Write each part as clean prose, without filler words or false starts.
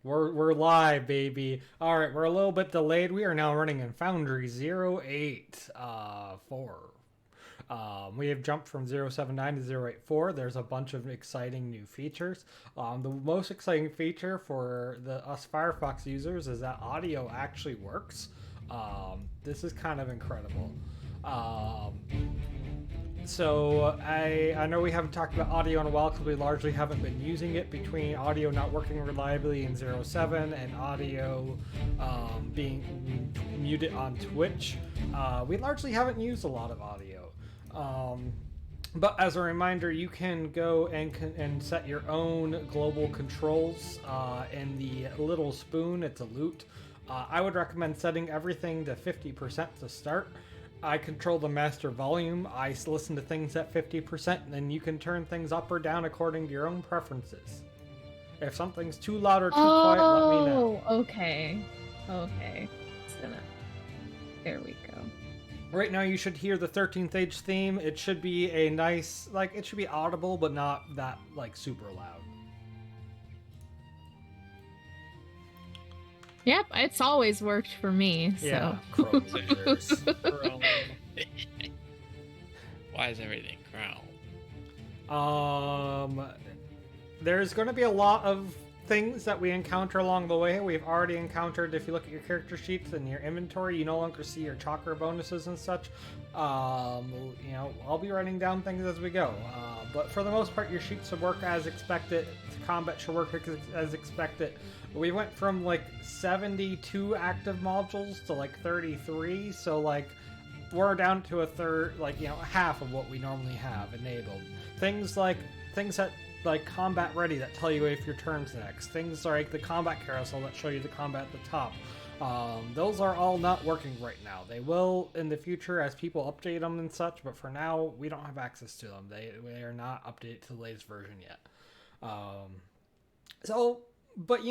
We're live, baby. All right, we're a little bit delayed. We are now running in Foundry 084. We have jumped from 079 to 084. There's a bunch of exciting new features. The most exciting feature for us Firefox users is that audio actually works. This is kind of incredible. Um, so I know we haven't talked about audio in a while because we largely haven't been using it between audio not working reliably in 07 and audio being muted on Twitch. We largely haven't used a lot of audio. Um, but as a reminder, you can go and set your own global controls in the little spoon. It's a loot. I would recommend setting everything to 50% to start. I control the master volume. I listen to things at 50%, and then you can turn things up or down according to your own preferences. If something's too loud or too quiet, let me know. Okay. Okay. There we go. Right now, you should hear the 13th Age theme. It should be a nice, it should be audible, but not that, super loud. Yep, it's always worked for me, so. Yeah, Chrome users. Chrome. Why is everything Chrome? There's going to be a lot of things that we encounter along the way. We've already encountered, if you look at your character sheets and your inventory, you no longer see your chakra bonuses and such. I'll be writing down things as we go. But for the most part, your sheets should work as expected. Combat should work as expected. We went from 72 active modules to 33, so we're down to a third, half of what we normally have enabled. Things that combat ready that tell you if your turn's next. Things like the combat carousel that show you the combat at the top. Those are all not working right now. They will in the future as people update them and such, but for now we don't have access to them. They are not updated to the latest version yet. But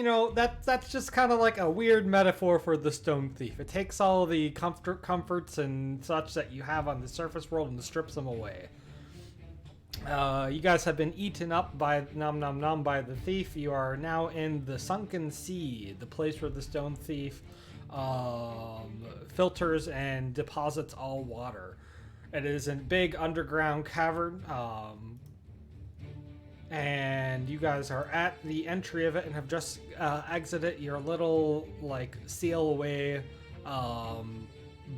that's just kind of like a weird metaphor for the Stone Thief. It takes all the comforts and such that you have on the surface world and strips them away. You guys have been eaten up by by the thief. You are now in the Sunken Sea, the place where the Stone Thief filters and deposits all water. It is a big underground cavern, and you guys are at the entry of it and have just exited your little seal away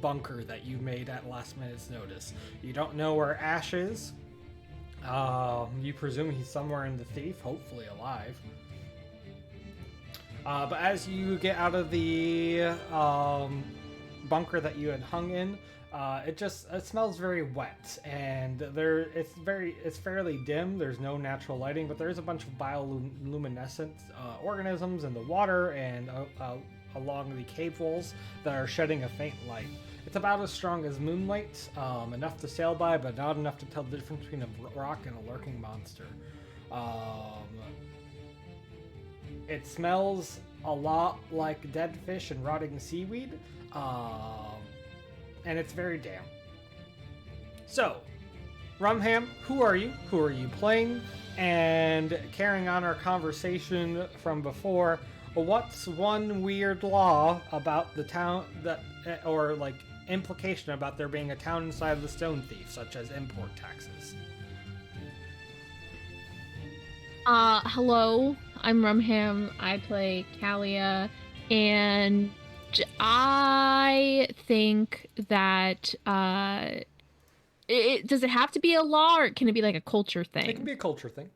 bunker that you made at last minute's notice. You don't know where Ash is. You presume he's somewhere in the thief, hopefully alive. But as you get out of the bunker that you had hung in, it smells very wet, and it's fairly dim. There's no natural lighting, but there is a bunch of bioluminescent organisms in the water and along the cave walls that are shedding a faint light. It's about as strong as moonlight, enough to sail by, but not enough to tell the difference between a rock and a lurking monster. It smells a lot like dead fish and rotting seaweed, and it's very damp. So, Rumham, who are you? Who are you playing? And carrying on our conversation from before, what's one weird law about the town or implication about there being a town inside of the Stone Thief, such as import taxes? Hello, I'm Rumham. I play Kalia, and I think that, does it have to be a law, or can it be a culture thing? It can be a culture thing.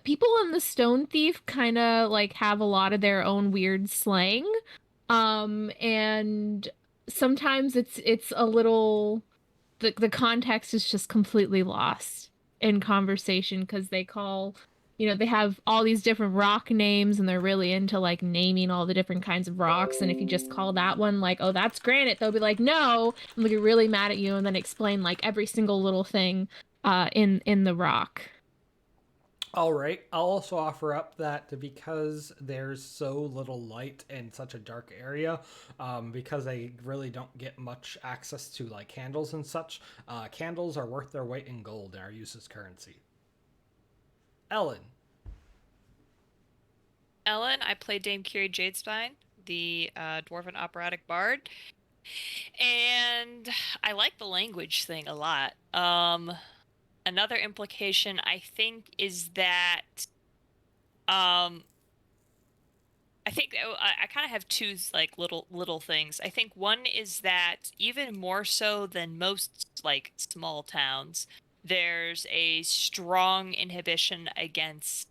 People in the Stone Thief kind of have a lot of their own weird slang. And sometimes it's a little, the context is just completely lost in conversation because they call, they have all these different rock names and they're really into naming all the different kinds of rocks. And if you just call that one oh, that's granite, they'll be like, no, and they'll get really mad at you and then explain every single little thing in the rock. All right. I'll also offer up that because there's so little light in such a dark area, because they really don't get much access to candles and such, candles are worth their weight in gold and are used as currency. Ellen. Ellen. I play Dame Kiri Jadespine, the dwarven operatic bard, and I like the language thing a lot. Another implication I think is that um, I think I kind of have two like little things. I think one is that even more so than most like small towns, there's a strong inhibition against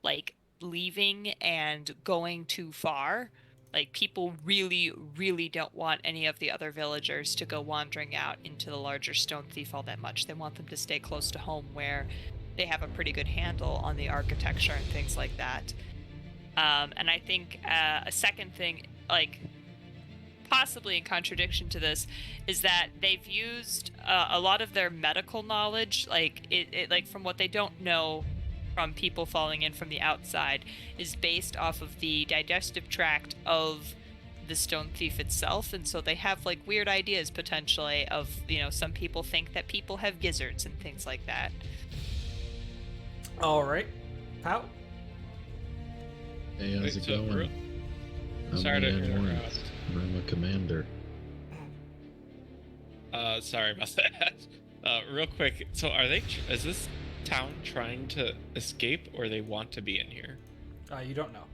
like leaving and going too far. Like people really, really don't want any of the other villagers to go wandering out into the larger Stone Thief all that much. They want them to stay close to home where they have a pretty good handle on the architecture and things like that. And I think a second thing, like possibly in contradiction to this, is that they've used a lot of their medical knowledge, like like from what they don't know from people falling in from the outside, is based off of the digestive tract of the Stone Thief itself, and so they have like weird ideas potentially of, some people think that people have gizzards and things like that. All right, Pout. Hey, how's it going? Sorry to interrupt. I'm a commander. Sorry about that. Real quick, so is this town trying to escape, or they want to be in here? You don't know.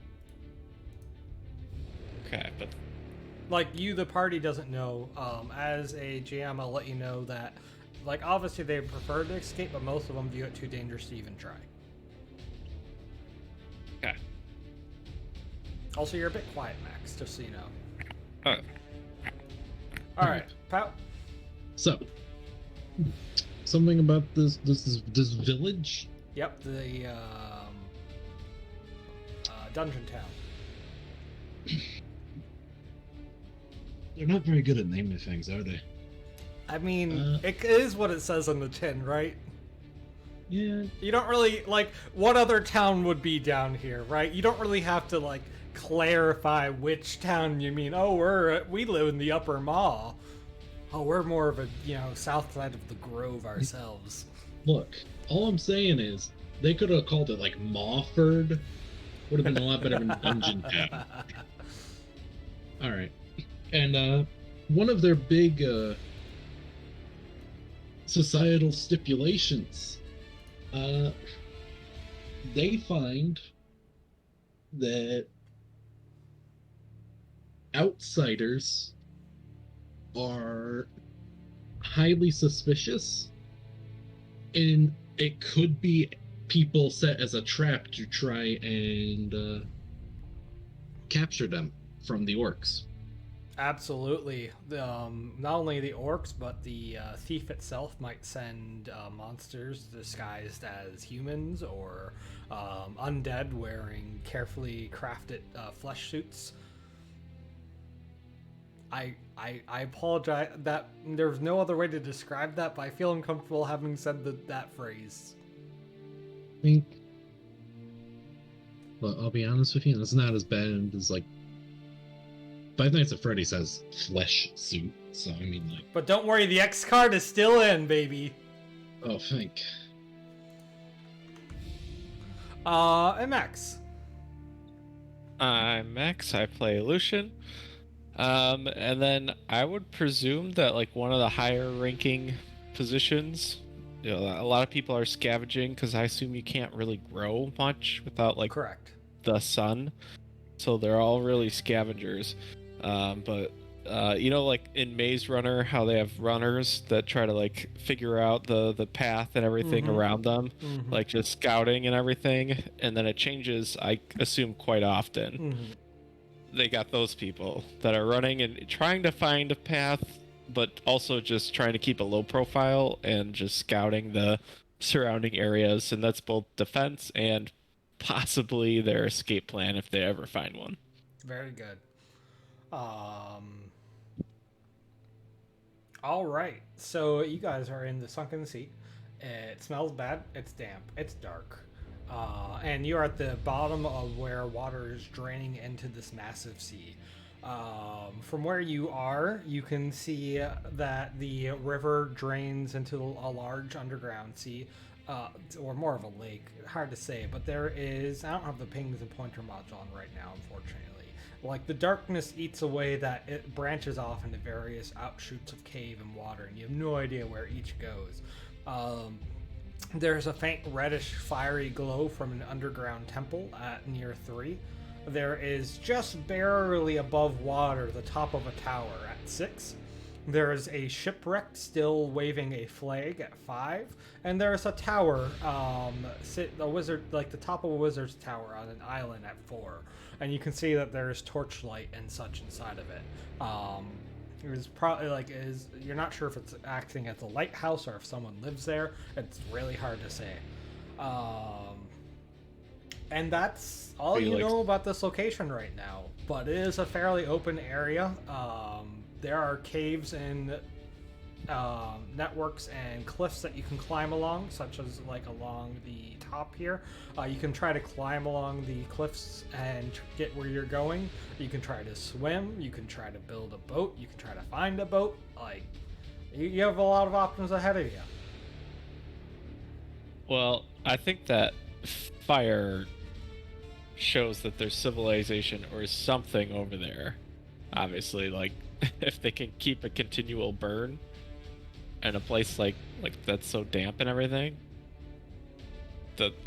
Okay, but like you, the party doesn't know. As a GM, I'll let you know that, like, obviously they prefer to escape, but most of them view it too dangerous to even try. okay. Also, you're a bit quiet, Max, just so you know. Oh, All right, Pout. So, something about this village. Yep, the dungeon town. They're not very good at naming things, are they? I mean, it is what it says on the tin, right? Yeah. You don't really, like, what other town would be down here, right? You don't really have to, like, clarify which town you mean. Oh, we live in the Upper Maw. Oh, we're more of a, south side of the Grove ourselves. Look, all I'm saying is they could have called it like Mawford. Would have been a lot better than Dungeon Town. All right, and one of their big societal stipulations, they find that outsiders are highly suspicious, and it could be people set as a trap to try and capture them from the orcs. Absolutely. Not only the orcs, but the thief itself might send monsters disguised as humans or undead wearing carefully crafted flesh suits. I apologize that there's no other way to describe that, but I feel uncomfortable having said that phrase. I mean, well, I'll be honest with you, it's not as bad as like Five Nights at Freddy's has flesh suit, so I mean, like. But don't worry, the X card is still in, baby. Oh, thank. And Max. I'm Max. I play Lucian. And then I would presume that like one of the higher ranking positions, a lot of people are scavenging because I assume you can't really grow much without like Correct. the sun, so they're all really scavengers. But like in Maze Runner, how they have runners that try to like figure out the path and everything around them, like just scouting and everything, and then it changes, I assume, quite often. They got those people that are running and trying to find a path, but also just trying to keep a low profile and just scouting the surrounding areas, and that's both defense and possibly their escape plan if they ever find one. Very good. All right, so you guys are in the Sunken Sea. It smells bad, it's damp, it's dark. And you're at the bottom of where water is draining into this massive sea. From where you are, you can see that the river drains into a large underground sea. or more of a lake. Hard to say, but there is. I don't have the pings and pointer module on right now, unfortunately. Like the darkness eats away that it branches off into various outshoots of cave and water, and you have no idea where each goes. There's a faint reddish fiery glow from an underground temple at near 3. There is just barely above water the top of a tower at 6. There is a shipwreck still waving a flag at 5, and there is a tower, a wizard, like the top of a wizard's tower on an island at 4, and you can see that there is torchlight and such inside of it. It was probably you're not sure if it's acting as a lighthouse or if someone lives there. It's really hard to say. And that's all you know about this location right now. But it is a fairly open area. There are caves and networks and cliffs that you can climb along, such as like along the top here. You can try to climb along the cliffs and get where you're going. You can try to swim. You can try to build a boat. You can try to find a boat. Like, you have a lot of options ahead of you. Well, I think that fire shows that there's civilization or something over there. Obviously, like, if they can keep a continual burn in a place like that's so damp and everything,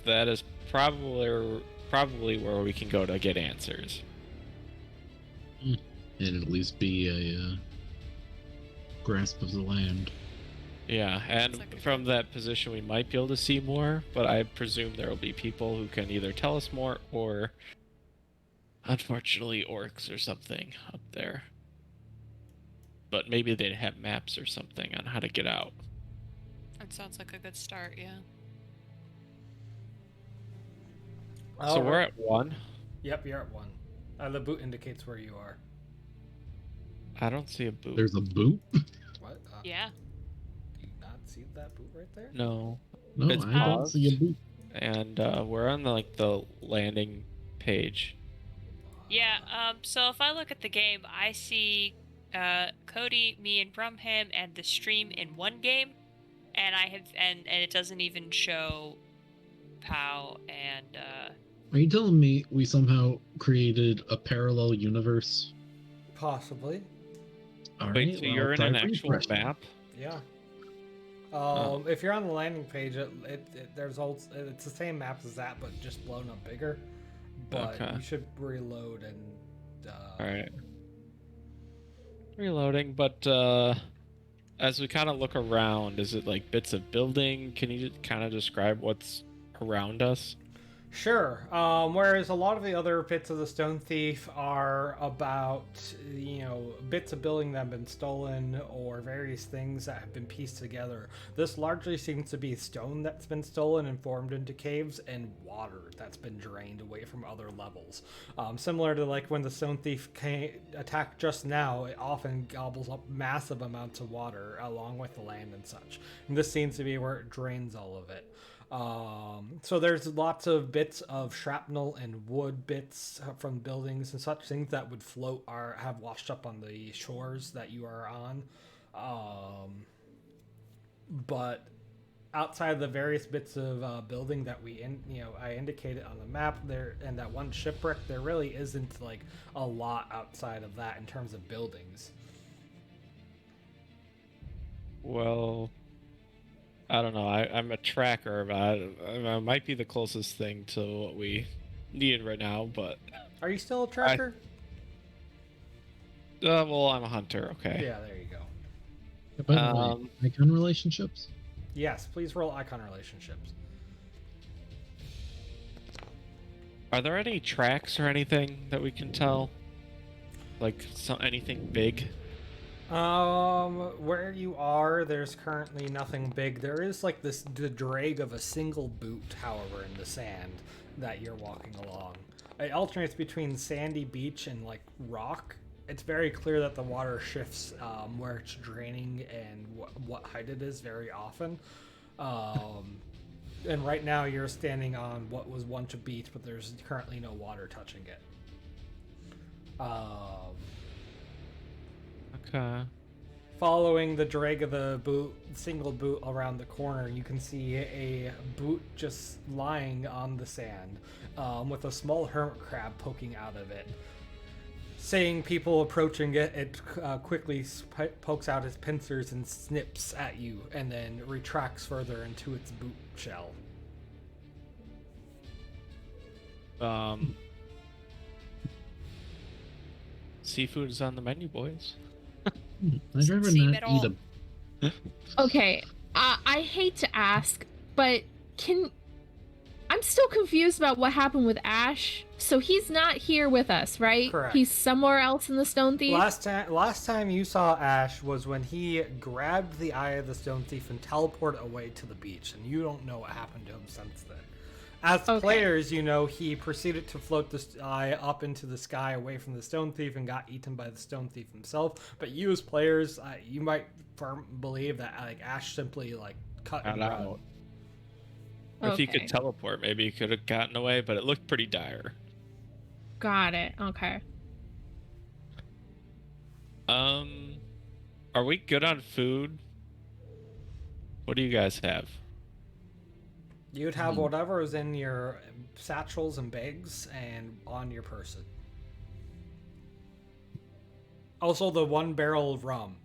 that is probably where we can go to get answers. It'd at least be a grasp of the land. Yeah, and from that position we might be able to see more, but I presume there will be people who can either tell us more or, unfortunately, orcs or something up there. But maybe they'd have maps or something on how to get out. That sounds like a good start, yeah. So we're at 1. Yep, you're at 1. The boot indicates where you are. I don't see a boot. There's a boot? What? Yeah. Do you not see that boot right there? No. No, It's I don't paused. see a boot. And we're on the landing page. Yeah, so if I look at the game, I see Cody, me, and Brumham, and the stream in one game, and and it doesn't even show Pow and Are you telling me we somehow created a parallel universe? Possibly. All Wait, right, so well, you're in try an to actual refresh me. map? Yeah. Oh. If you're on the landing page, it's the same map as that, but just blown up bigger. But Okay. you should reload and. Alright. Reloading, but as we kind of look around, is it like bits of building? Can you kind of describe what's around us? Sure. Whereas a lot of the other bits of the Stone Thief are about, bits of building that have been stolen or various things that have been pieced together. This largely seems to be stone that's been stolen and formed into caves and water that's been drained away from other levels. Similar to like when the Stone Thief attacked just now, it often gobbles up massive amounts of water along with the land and such. And this seems to be where it drains all of it. So there's lots of bits of shrapnel and wood bits from buildings and such things that would float or have washed up on the shores that you are on. But outside of the various bits of building that I indicated on the map there, and that one shipwreck, there really isn't like a lot outside of that in terms of buildings. Well, I don't know. I'm a tracker, but I might be the closest thing to what we need right now, but... Are you still a tracker? well, I'm a hunter, okay. Yeah, there you go. By the way, icon relationships? Yes, please roll icon relationships. Are there any tracks or anything that we can tell? Like, anything big? Where you are, there's currently nothing big. There is like the drag of a single boot, however, in the sand that you're walking along. It alternates between sandy beach and like rock. It's very clear that the water shifts where it's draining and what height it is very often. And right now you're standing on what was once a beach, but there's currently no water touching it. Okay. Following the drag of the boot, single boot around the corner, you can see a boot just lying on the sand, with a small hermit crab poking out of it. Seeing people approaching it, it quickly pokes out its pincers and snips at you, and then retracts further into its boot shell. Seafood is on the menu, boys. I'd rather Seem not at eat all. a. Okay, I hate to ask, but I'm still confused about what happened with Ash. So he's not here with us, right? Correct. He's somewhere else in the Stone Thief. Last time you saw Ash was when he grabbed the eye of the Stone Thief and teleported away to the beach, and you don't know what happened to him since then. As players, you know he proceeded to float the eye up into the sky away from the Stone Thief and got eaten by the Stone Thief himself. But you, as players, you might believe that Ash simply cut and run. Out. If he could teleport, maybe he could have gotten away, but it looked pretty dire. Got it. Okay. Are we good on food? What do you guys have? You'd have whatever is in your satchels and bags and on your person. Also, the 1 barrel of rum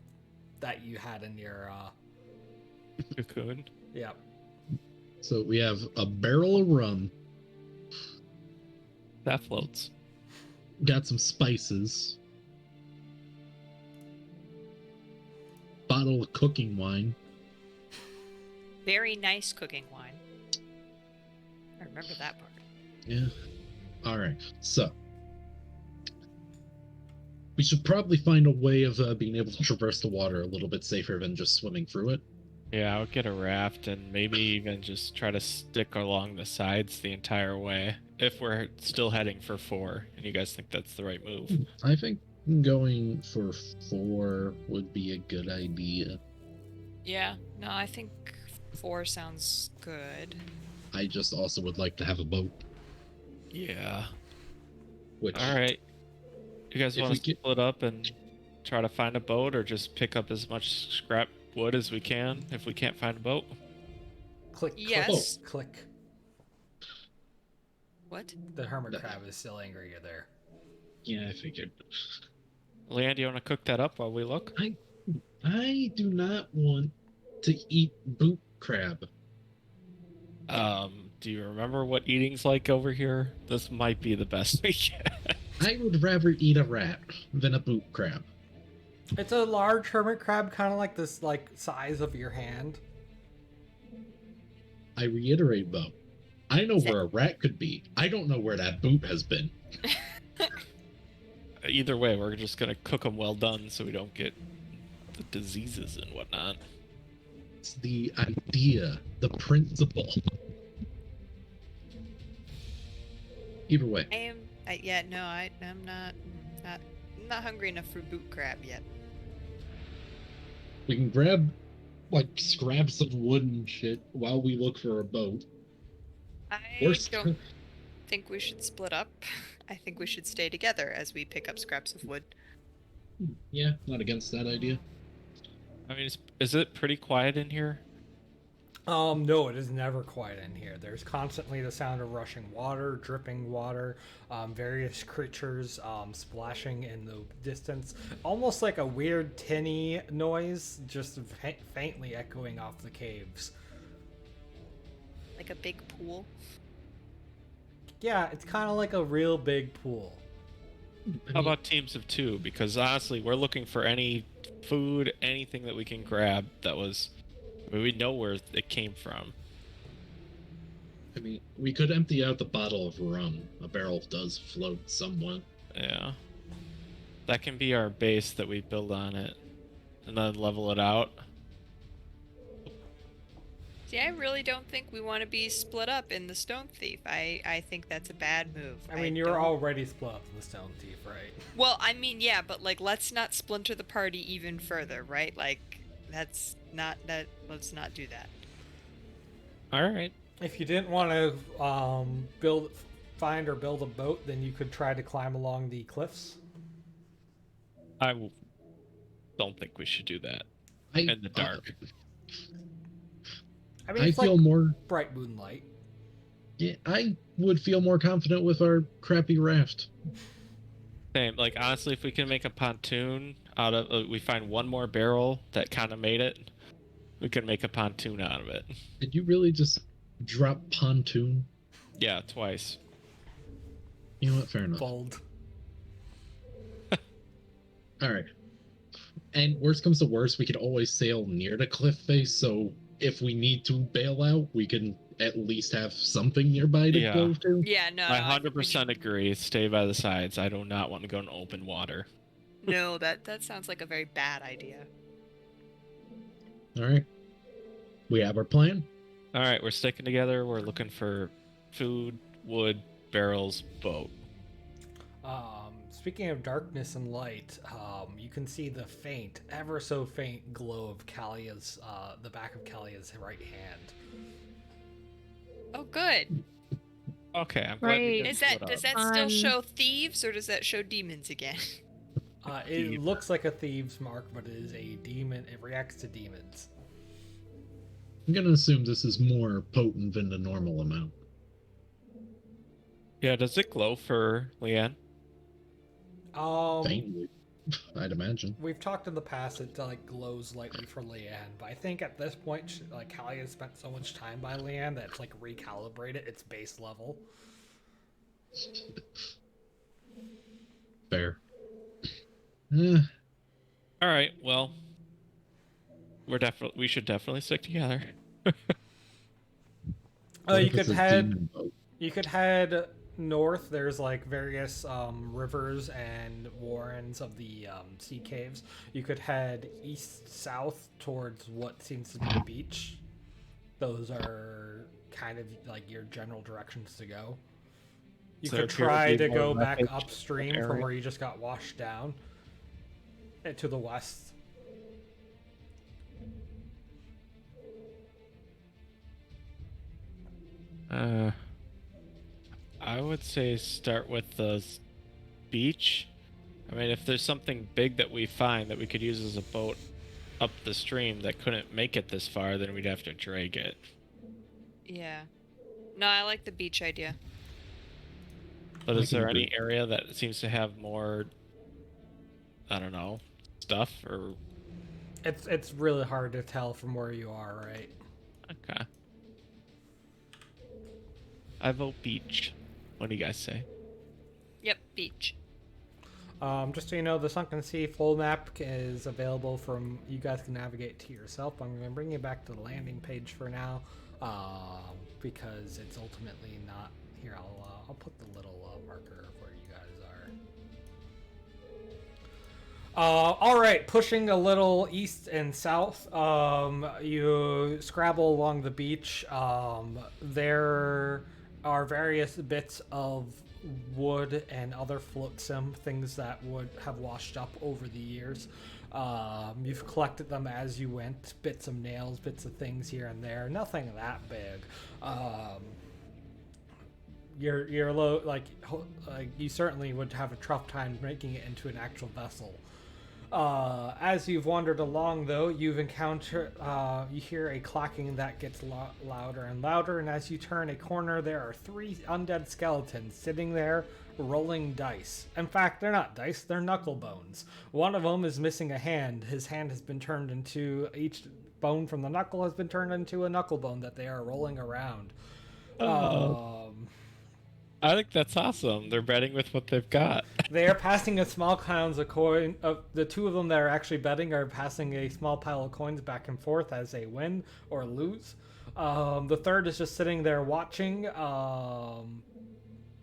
that you had in your Cocoon. Yeah. So we have a barrel of rum, That floats. got some spices, bottle of cooking wine. Very nice cooking wine. I remember that part. Yeah. All right. So we should probably find a way of being able to traverse the water a little bit safer than just swimming through it. Yeah, I would get a raft and maybe even just try to stick along the sides the entire way if we're still heading for 4 and you guys think that's the right move. I think going for 4 would be a good idea. Yeah, no, I think 4 sounds good. I just also would like to have a boat. Yeah. Which, All right. You guys If want we to get- split up and try to find a boat or just pick up as much scrap wood as we can if we can't find a boat? Click. Yes. Click. What? The hermit crab is still angry you're there. Yeah, I figured. Leanne, do you want to cook that up while we look? I do not want to eat boot crab. Do you remember what eating's like over here? This might be the best we get. I would rather eat a rat than a boot crab. It's a large hermit crab, kind of like this, size of your hand. I reiterate, though, I know where a rat could be. I don't know where that boot has been. Either way, we're just gonna cook them well done so we don't get the diseases and whatnot. It's the idea, the principle. Either way, I'm not hungry enough for boot crab yet. we can grab scraps of wood and shit while we look for a boat. I Worst don't think we should split up. I think we should stay together as we pick up scraps of wood. Yeah, not against that idea. I mean, is it pretty quiet in here? No, it is never quiet in here. There's constantly the sound of rushing water, dripping water, various creatures splashing in the distance. Almost like a weird tinny noise, just faintly echoing off the caves. Like a big pool. Yeah, it's kind of like a real big pool. How about teams of 2? Because honestly, we're looking for any food, anything that we can grab that was... I mean, we know where it came from. I mean, we could empty out the bottle of rum. A barrel does float somewhat. Yeah. That can be our base that we build on it. And then level it out. See, I really don't think we want to be split up in the Stone Thief. I think that's a bad move. I mean, you're already split up in the Stone Thief, right? Well, I mean, yeah, but let's not splinter the party even further, right? Let's not do that. Alright. If you didn't want to find or build a boat, then you could try to climb along the cliffs. don't think we should do that I, in the dark. I mean, I it's feel like more. bright moonlight. Yeah, I would feel more confident with our crappy raft. Same. Like, honestly, if we can make a pontoon out of, we find one more barrel that kind of made it, we can make a pontoon out of it. Did you really just drop pontoon? Yeah, twice. You know what? Fair enough. Bold. All right. And worst comes to worst, we could always sail near the cliff face, so if we need to bail out, we can at least have something nearby to Yeah. go to. Yeah, no, I no, I think we 100% agree. Stay by the sides. I do not want to go in open water. No, that sounds like a very bad idea. All right. We have our plan. All right, we're sticking together. We're looking for food, wood, barrels, boat. Speaking of darkness and light, you can see the faint, ever so faint glow of Kalia's, the back of Kalia's right hand. Oh, good. Okay, I'm glad we Right. didn't Is that split does up. that still show thieves or does that show demons again? It looks like a thieves mark, but it is a demon. It reacts to demons. I'm going to assume this is more potent than the normal amount. Yeah, does it glow for Leanne? Faintly, I'd imagine. We've talked in the past, it like glows lightly for Leanne, but I think at this point, like Callie has spent so much time by Leanne that it's like recalibrated its base level. Fair. All right, well, we should definitely stick together. Oh, What you if could it's a head. demon boat? You could head north. There's like various rivers and warrens of the sea caves. You could head east-south towards what seems to be the beach. Those are kind of like your general directions to go. You So could appear to try be to more go back rapid upstream from area. where you just got washed down to the west. I would say start with the beach. I mean, if there's something big that we find that we could use as a boat up the stream that couldn't make it this far, then we'd have to drag it. Yeah. No, I like the beach idea. But I is can there agree. any area that seems to have more, I don't know, stuff or... It's really hard to tell from where you are, right? Okay. I vote beach. What do you guys say? Yep, beach. Just so you know, the Sunken Sea full map is available from, you guys can navigate to yourself. I'm going to bring you back to the landing page for now, because it's ultimately not here. I'll put the little marker of where you guys are. All right, pushing a little east and south, you scrabble along the beach. There are various bits of wood and other flotsam things that would have washed up over the years. You've collected them as you went, bits of nails, bits of things here and there, nothing that big. You're low, like you certainly would have a tough time making it into an actual vessel. As you've wandered along, though, you've encountered, you hear a clacking that gets louder and louder, and as you turn a corner, there are 3 undead skeletons sitting there rolling dice. In fact, they're not dice, they're knuckle bones. One of them is missing a hand. His hand has been turned into, each bone from the knuckle has been turned into a knuckle bone that they are rolling around. I think that's awesome. They're betting with what they've got. They are passing a small clowns a coin. The 2 of them that are actually betting are passing a small pile of coins back and forth as they win or lose. The third is just sitting there watching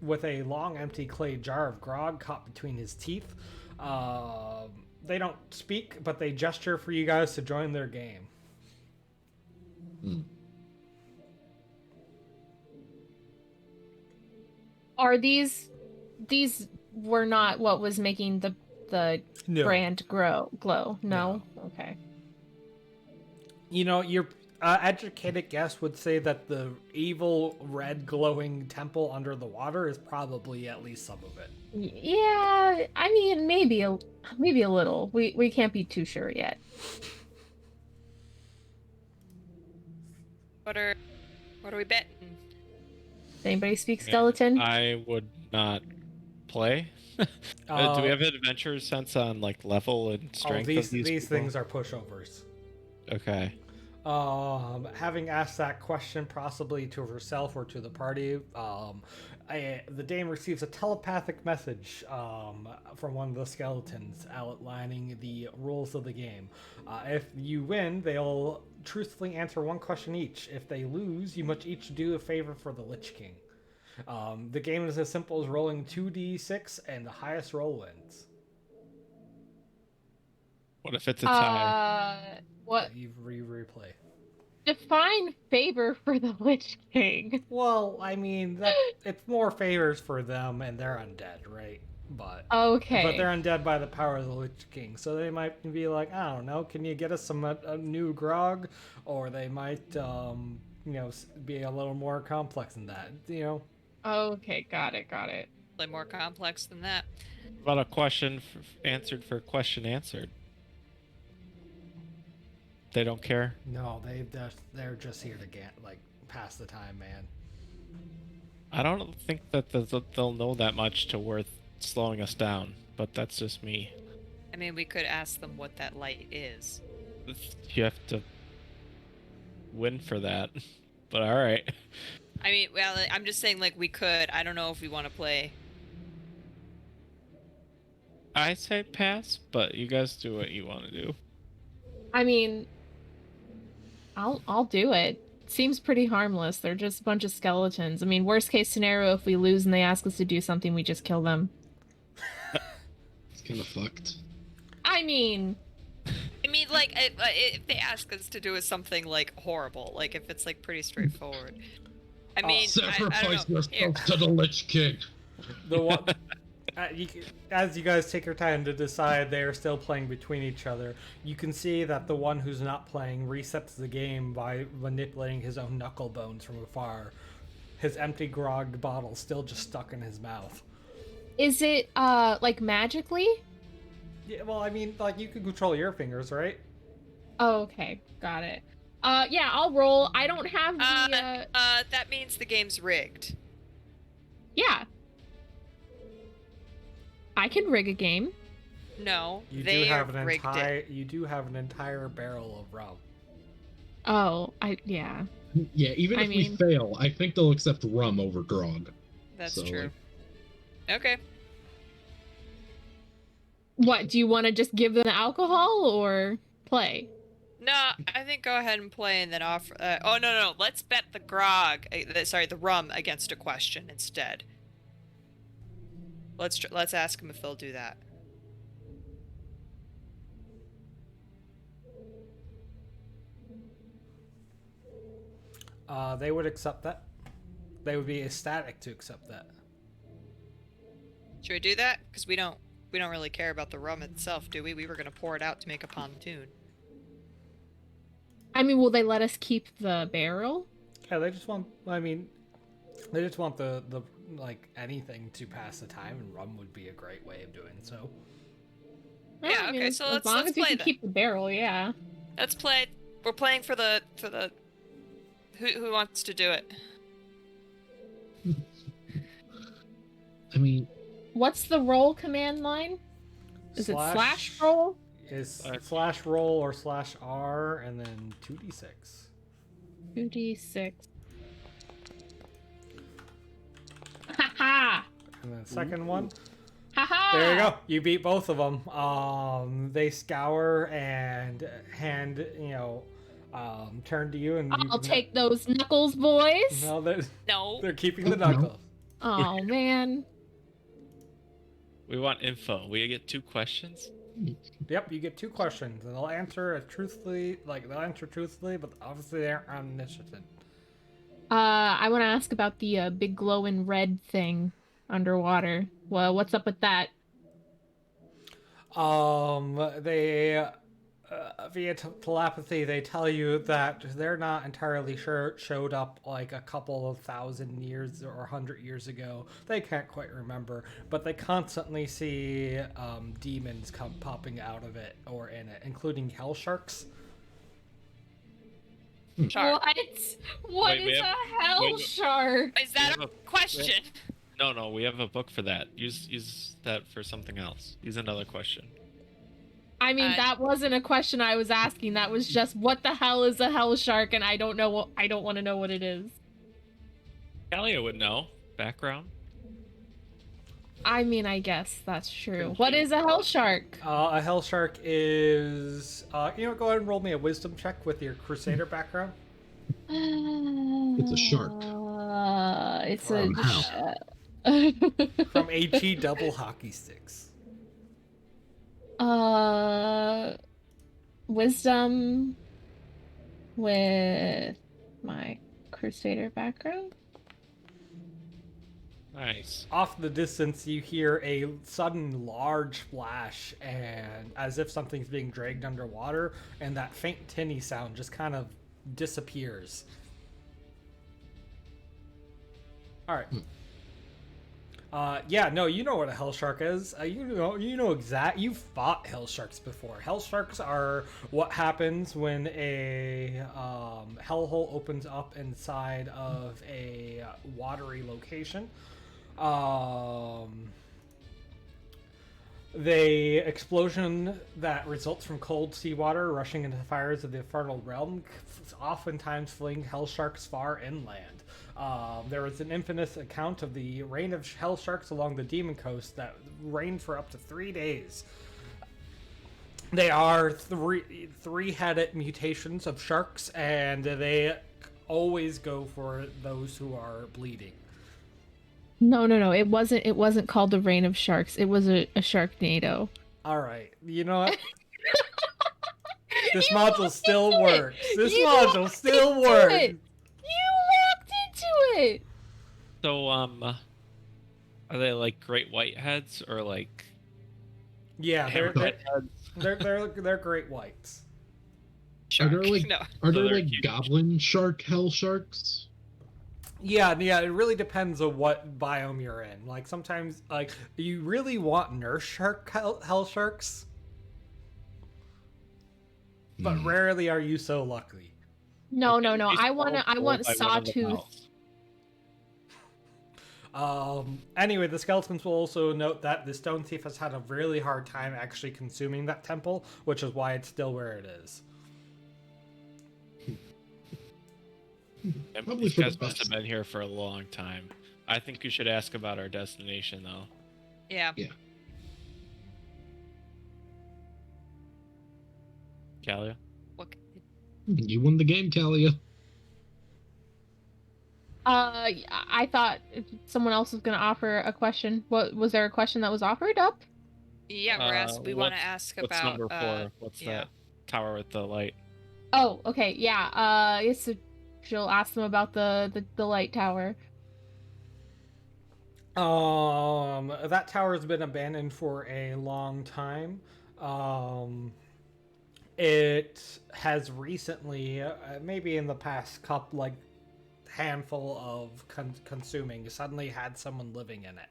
with a long empty clay jar of grog caught between his teeth. They don't speak, but they gesture for you guys to join their game. Are these were not what was making the No. brand glow? No? Okay. You know, educated guess would say that the evil red glowing temple under the water is probably at least some of it. Yeah, I mean, maybe a little. We can't be too sure yet. What are we betting? Does anybody speak skeleton? I would not play. Do we have an adventure sense on like level and strength of these these people? things are pushovers. Okay. Having asked that question possibly to herself or to the party, the dame receives a telepathic message from one of the skeletons outlining the rules of the game. If you win, they'll truthfully answer one question each. If they lose, you must each do a favor for the Lich King. The game is as simple as rolling 2d6 and the highest roll wins. What if it's a tie? What? You replay. Define favor for the Lich King. Well, I mean, it's more favors for them, and they're undead, right? But Okay. But they're undead by the power of the Lich King, so they might be like, I don't know, can you get us some a new grog? Or they might, be a little more complex than that, Okay, got it. Play more complex than that. What about a question answered for question answered? They don't care. No, they're just here to get pass the time, man. I don't think that they'll know that much to worth slowing us down, but that's just me. I mean, we could ask them what that light is. You have to win for that, but all right. I mean, well, I'm just saying, we could. I don't know if we want to play. I say pass, but you guys do what you want to do. I mean, I'll do it. Seems pretty harmless. They're just a bunch of skeletons. I mean, worst case scenario, if we lose and they ask us to do something, we just kill them. It's kind of fucked. I mean, if they ask us to do something horrible, if it's pretty straightforward. I mean, sacrifice I don't know. yourself to the Lich King. The one, as you guys take your time to decide, they are still playing between each other. You can see that the one who's not playing resets the game by manipulating his own knuckle bones from afar. His empty grog bottle still just stuck in his mouth. is it magically? Yeah, well, I mean, you can control your fingers, right? Oh, okay, got it. Yeah, I'll roll. I don't have the. That means the game's rigged. Yeah. I can rig a game. No, You they do have rigged it. You do have an entire barrel of rum. Oh, yeah. Yeah, even if we fail, I think they'll accept rum over grog. That's true. Okay. What, do you want to just give them the alcohol or play? No, I think go ahead and play and then offer. No. Let's bet the grog. The rum against a question instead. Let's ask them if they'll do that. They would accept that. They would be ecstatic to accept that. Should we do that? Because we don't really care about the rum itself, do we? We were gonna pour it out to make a pontoon. I mean, will they let us keep the barrel? Yeah, they just want. I mean, they just want the anything to pass the time, and rum would be a great way of doing so. Yeah. Okay. So as long as we can keep the barrel, yeah. Let's play. We're playing for the. Who wants to do it? I mean, what's the roll command line? Is it slash roll? Is slash roll or slash R and then 2d6. 2d6. Haha! And then second one. Haha! There you go. You beat both of them. They scour and hand, turn to you and I'll take those knuckles, boys. No. They're keeping the knuckles. Oh man. We want info. We get 2 questions. Yep, you get 2 questions, and they'll answer as truthfully. They'll answer truthfully, but obviously they're omniscient. I want to ask about the big glowing red thing underwater. Well, what's up with that? They via telepathy, they tell you that they're not entirely sure it showed up like a couple of 1,000 years or 100 years ago. They can't quite remember, but they constantly see demons come popping out of it or in it, including hell sharks. Shark. What Wait, we is have- a hell wait. shark? Is that We a have question? No, we have a book for that. Use that for something else. Use another question. I mean, that wasn't a question I was asking. That was just, what the hell is a hell shark? And I don't know. I don't want to know what it is. Kalia would know. Background. I mean, I guess that's true. Thank What you. is a hell shark? A hell shark is, go ahead and roll me a wisdom check with your crusader background. It's a shark. It's From From HE double hockey sticks. Wisdom with my crusader background. Nice. Off in the distance, you hear a sudden large splash, and as if something's being dragged underwater, and that faint tinny sound just kind of disappears. All right. Yeah, no, you know what a hell shark is. You know you've fought hell sharks before. Hell sharks are what happens when a hellhole opens up inside of a watery location. The explosion that results from cold seawater rushing into the fires of the infernal realm, oftentimes fleeing hell sharks far inland. There was an infamous account of the reign of hell sharks along the Demon Coast that reigned for up to 3 days. They are three-headed mutations of sharks, and they always go for those who are bleeding. No. It wasn't called the Reign of Sharks. It was a Sharknado. All right. You know what? This module still works. This module still works. You walked into it. So, are they like great whiteheads or like? Yeah, hammerhead heads? they're great whites. Are there like No. are So there they're like huge. goblin shark hell sharks? Yeah, it really depends on what biome you're in. Like sometimes, like you really want nurse shark hell sharks, but rarely are you so lucky. No. At least I all want pulled by one of the Sawtooth. mouths. Anyway, the skeletons will also note that the stone thief has had a really hard time actually consuming that temple, which is why it's still where it is. And Probably these for the guys must have best. been here for a long time. I think you should ask about our destination, though. Yeah. Kalia? What? You won the game, Kalia. I thought someone else was gonna offer a question. What was there a question that was offered up? Yeah, we want to ask What's about number 4? What's yeah. that tower with the light? Oh, okay, yeah. I guess she'll ask them about the light tower. That tower has been abandoned for a long time. It has recently, maybe in the past handful of consuming, suddenly had someone living in it,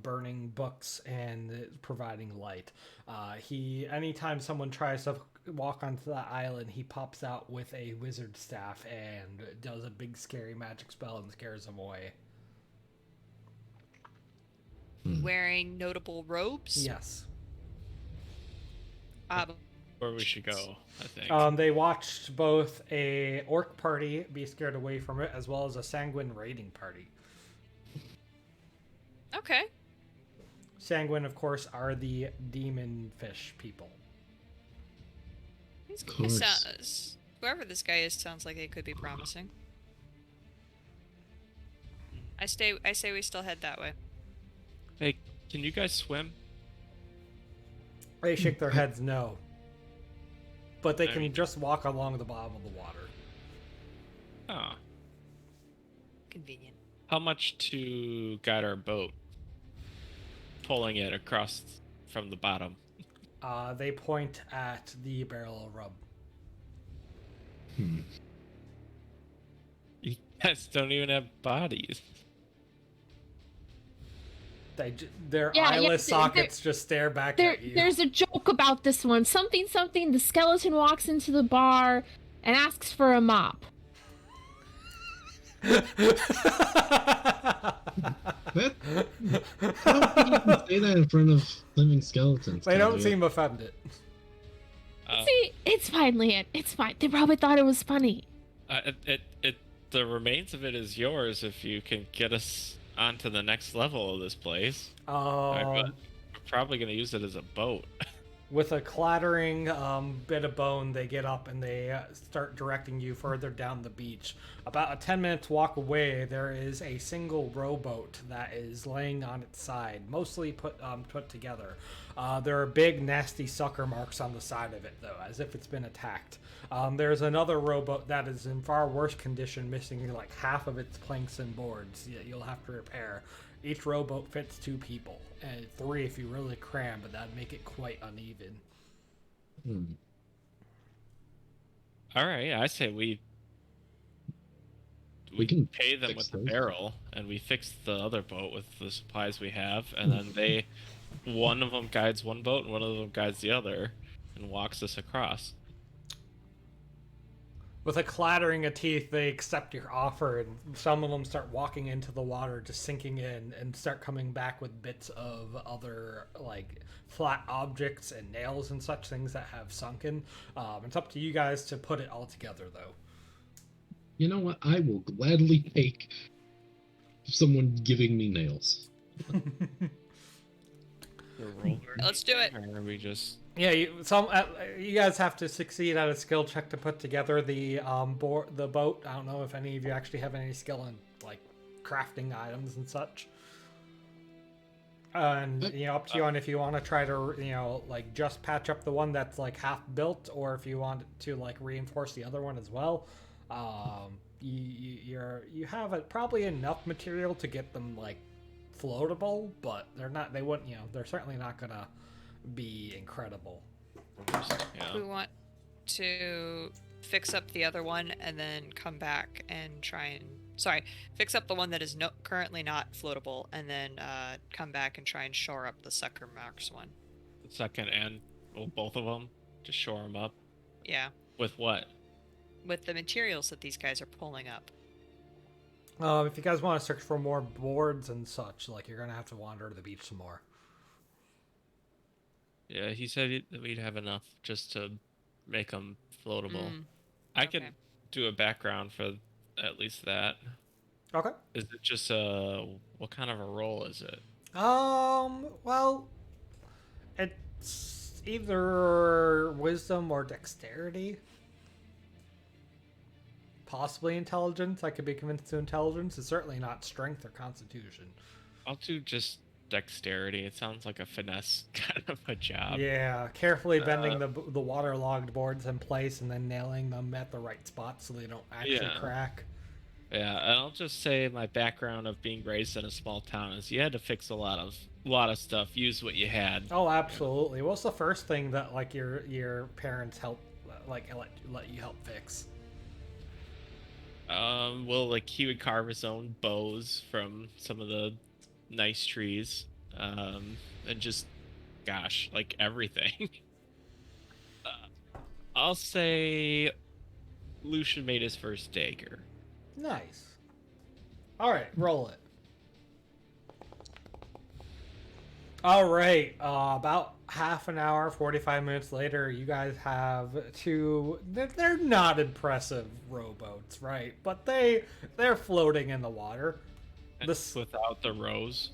burning books and providing light. Anytime someone tries to walk onto that island, he pops out with a wizard staff and does a big scary magic spell and scares them away. Wearing notable robes. Yes. Where we should go, I think. They watched both a orc party be scared away from it, as well as a sanguine raiding party. Okay. Sanguine, of course, are the demon fish people. These Of course. sounds, whoever this guy is sounds like it could be promising. I say we still head that way. Hey, can you guys swim? They shake their heads no. But they I can mean- just walk along the bottom of the water. Oh. Convenient. How much to guide our boat? Pulling it across from the bottom. They point at the barrel of rub. You guys don't even have bodies. Their Yeah, eyeless they're- sockets just stare back at you. There's a joke about this one. Something, something. The skeleton walks into the bar and asks for a mop. That, how can you even say that in front of living skeletons? They don't Kazuya? seem offended. See, it's fine, Leanne. It's fine. They probably thought it was funny. The remains of it is yours if you can get us onto the next level of this place. We're probably gonna use it as a boat. With a clattering bit of bone, they get up and they start directing you further down the beach. About a 10 minutes walk away, there is a single rowboat that is laying on its side, mostly put together. There are big, nasty sucker marks on the side of it, though, as if it's been attacked. There's another rowboat that is in far worse condition, missing like half of its planks and boards. You'll have to repair. Each rowboat fits 2 people, and 3 if you really cram, but that'd make it quite uneven. All right, I say we can pay them fix with the those. barrel, and we fix the other boat with the supplies we have, and then one of them guides one boat, and one of them guides the other, and walks us across. With a clattering of teeth, they accept your offer, and some of them start walking into the water, just sinking in, and start coming back with bits of other, like, flat objects and nails and such things that have sunken. It's up to you guys to put it all together, though. You know what? I will gladly take someone giving me nails. Let's do it. Or are we just... Yeah, you guys have to succeed at a skill check to put together the boat. I don't know if any of you actually have any skill in like crafting items and such. And up to you on if you want to try to like just patch up the one that's like half built, or if you want to like reinforce the other one as well. You have probably enough material to get them like floatable, but they're certainly not gonna be incredible. Yeah. We want to fix up the other one and then come back and fix up the one that is currently not floatable, and then come back and try and shore up the sucker marks one. The second and both of them to shore them up. Yeah, With what? with the materials that these guys are pulling up. If you guys want to search for more boards and such, like you're gonna have to wander to the beach some more. Yeah, he said that we'd have enough just to make them floatable. I okay. could do a background for at least that. Okay. Is it just what kind of a roll is it? Well, it's either wisdom or dexterity. Possibly intelligence. I could be convinced to intelligence. It's certainly not strength or constitution. I'll do just dexterity. It sounds like a finesse kind of a job. Yeah, carefully bending the waterlogged boards in place and then nailing them at the right spot so they don't actually crack. Yeah, and I'll just say my background of being raised in a small town is you had to fix a lot of stuff, use what you had. Oh, absolutely. What's the first thing that like your parents help let you help fix? Well, like he would carve his own bows from some of the nice trees, and just, gosh, like everything. I'll say Lucian made his first dagger. Nice. All right, roll it. All right, about half an hour, 45 minutes later, you guys have two. They're not impressive rowboats, right? But they're floating in the water. Without the rows.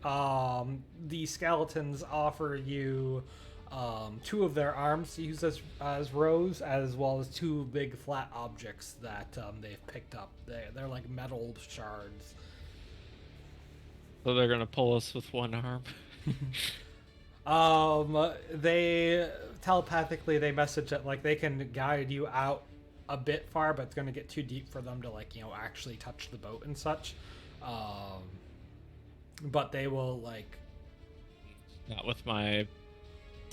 The skeletons offer you 2 of their arms to use as rows, as well as 2 big flat objects that they've picked up. They're like metal shards. So they're gonna pull us with one arm. They telepathically message that like they can guide you out a bit far, but it's gonna get too deep for them to actually touch the boat and such. But they will Not with my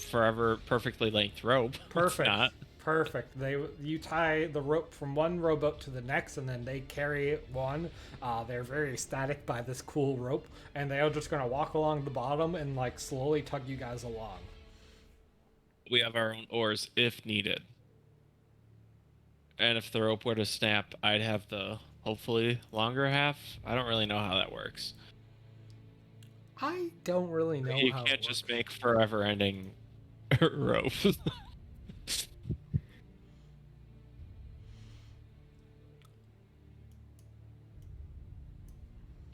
forever perfectly length rope. It's Perfect. not. Perfect. You tie the rope from one rowboat to the next, and then they carry one. They're very ecstatic by this cool rope, and they're just gonna walk along the bottom and like slowly tug you guys along. We have our own oars if needed. And if the rope were to snap, I'd have the hopefully longer half. I don't really know how that works. I don't really know You how can't it just works. make forever-ending rope.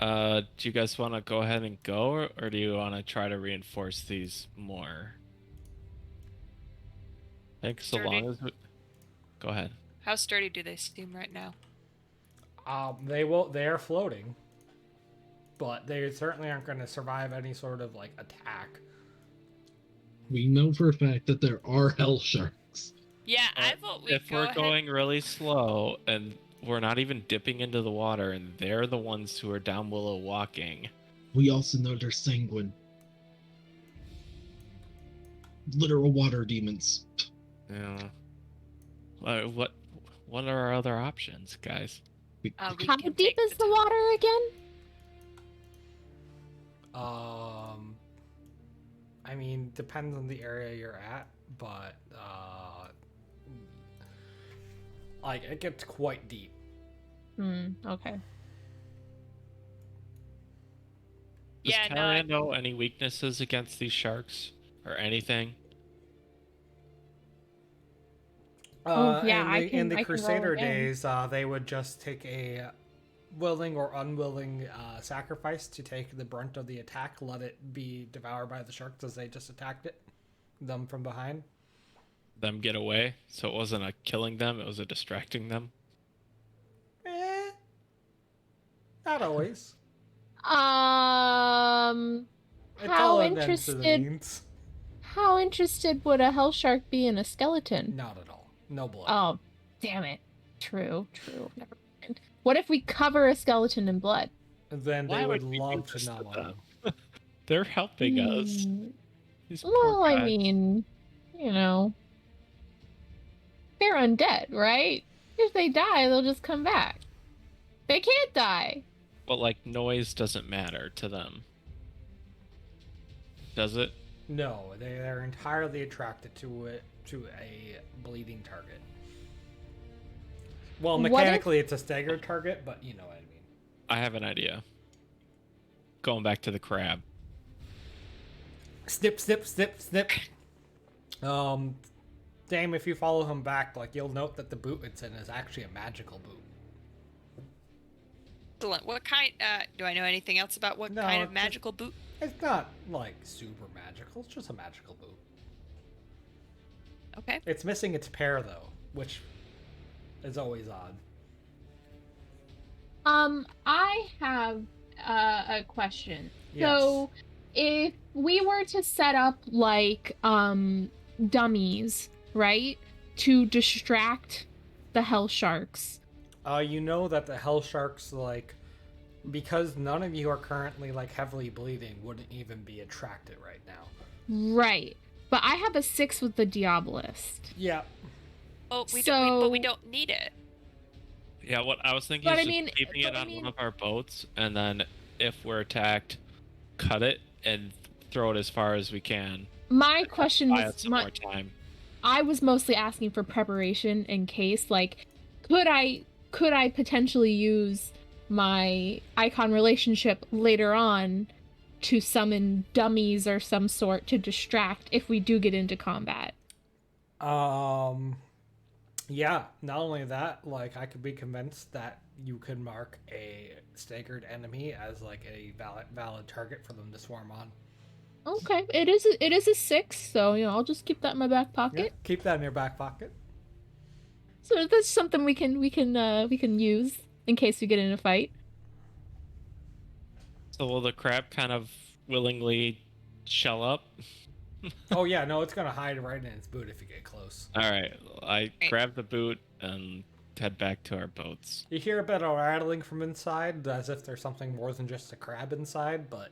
Do you guys want to go ahead and go, or do you want to try to reinforce these more? I think so Sturdy. long as Go ahead. How sturdy do they seem right now? They are floating, but they certainly aren't going to survive any sort of like attack. We know for a fact that there are hell sharks. Yeah, I vote we If go we're ahead. going really slow and we're not even dipping into the water, and they're the ones who are down below walking. We also know they're sanguine. Literal water demons. Yeah. What are our other options, guys? We How can deep take is the water again? I mean, depends on the area you're at, but like it gets quite deep. Okay. Does Yeah, no, Callahan know any weaknesses against these sharks or anything? Yeah, In the I can roll Crusader again. days, they would just take a willing or unwilling sacrifice to take the brunt of the attack, let it be devoured by the sharks as they just attacked them from behind. Them get away, so it wasn't a killing them, it was a distracting them. Not always. It's How all in ends to the interested? means. How interested would a hell shark be in a skeleton? Not at all. No blood. Oh, damn it. True. Never mind. What if we cover a skeleton in blood? Then Why they would would we do love this to to know. them? They're helping us. These poor Well, I guys. mean, they're undead, right? If they die, they'll just come back. They can't die. But like noise doesn't matter to them. Does it? No, they're entirely attracted to a bleeding target. Well, What if- mechanically it's a staggered target, but you know what I mean. I have an idea. Going back to the crab. Snip. Dame, if you follow him back, like you'll note that the boot it's in is actually a magical boot. Excellent. What kind? Do I know anything else about what No, kind of it's magical boot? It's not like super magical. It's just a magical boot. Okay. It's missing its pair though, which is always odd. I have a question. Yes. So, if we were to set up like dummies, right, to distract the hell sharks. You know that the hell sharks, like, because none of you are currently like heavily bleeding, wouldn't even be attracted right now. Right. But I have a 6 with the Diabolist. Yeah. Oh, but we don't need it. Yeah, what I was thinking But is I just mean- keeping but it I on mean- one of our boats, and then if we're attacked, cut it and throw it as far as we can. My question Buy was us some more time. I was mostly asking for preparation in case, like, could I potentially use my icon relationship later on to summon dummies or some sort to distract if we do get into combat? Yeah, not only that, like I could be convinced that you could mark a staggered enemy as like a valid target for them to swarm on. Okay, it is a 6, so I'll just keep that in my back Yeah, pocket. keep that in your back pocket. So that's something we can use in case we get in a fight. So will the crab kind of willingly shell up? Oh yeah, no, it's gonna hide right in its boot if you get close. Alright, I grab the boot and head back to our boats. You hear a bit of rattling from inside, as if there's something more than just a crab inside, but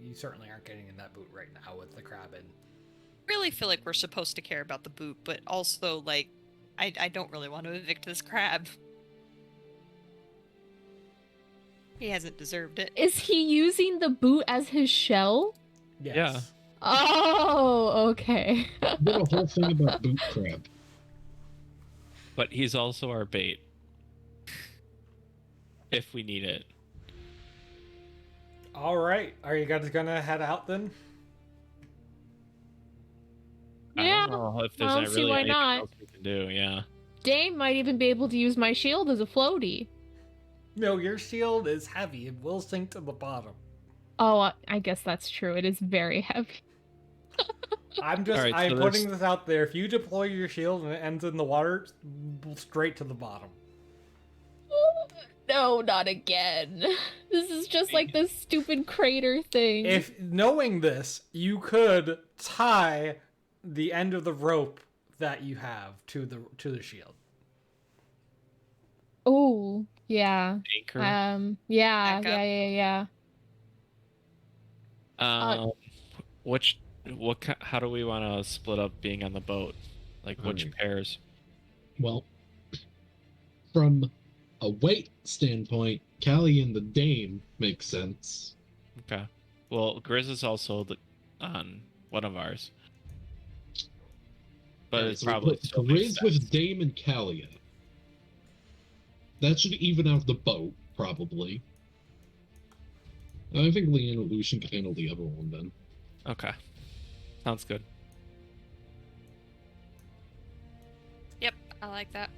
you certainly aren't getting in that boot right now with the crab in. really feel like we're supposed to care about the boot, but also, like, I don't really want to evict this crab. He hasn't deserved it. Is he using the boot as his shell? Yes. Yeah. Oh, okay. Did a whole thing about boot crab. But he's also our bait. If we need it. All right. Are you guys gonna head out then? I Yeah, don't know if I there's don't see really why anything not. else we can do, yeah. Dame might even be able to use my shield as a floaty. No, your shield is heavy. It will sink to the bottom. Oh, I guess that's true. It is very heavy. I'm just Alright, so I'm there's- putting this out there. If you deploy your shield and it ends in the water, straight to the bottom. No, not again. This is just like this stupid crater thing. If knowing this, you could tie the end of the rope that you have to the shield. Oh, yeah. Anchor. Yeah, Back yeah, up. yeah, yeah. How do we want to split up being on the boat? Like, which Alright. pairs? Well, from a weight standpoint, Callie and the Dame makes sense. Okay. Well, Grizz is also on one of ours. But Alright, it's so we probably put still makes Grizz with sense. Dame and Callia. That should even out the boat, probably. I think Leanne and Lucian can handle the other one then. Okay. Sounds good. Yep, I like that.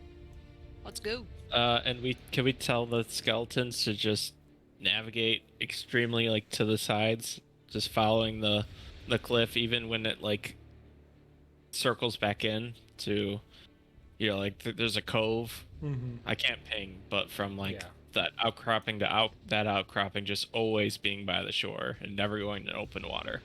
Let's go. And can we tell the skeletons to just navigate extremely like to the sides, just following the cliff, even when it like circles back in to, like there's a cove. Mm-hmm. I can't ping, but from like Yeah. that outcropping to that outcropping, just always being by the shore and never going to open water.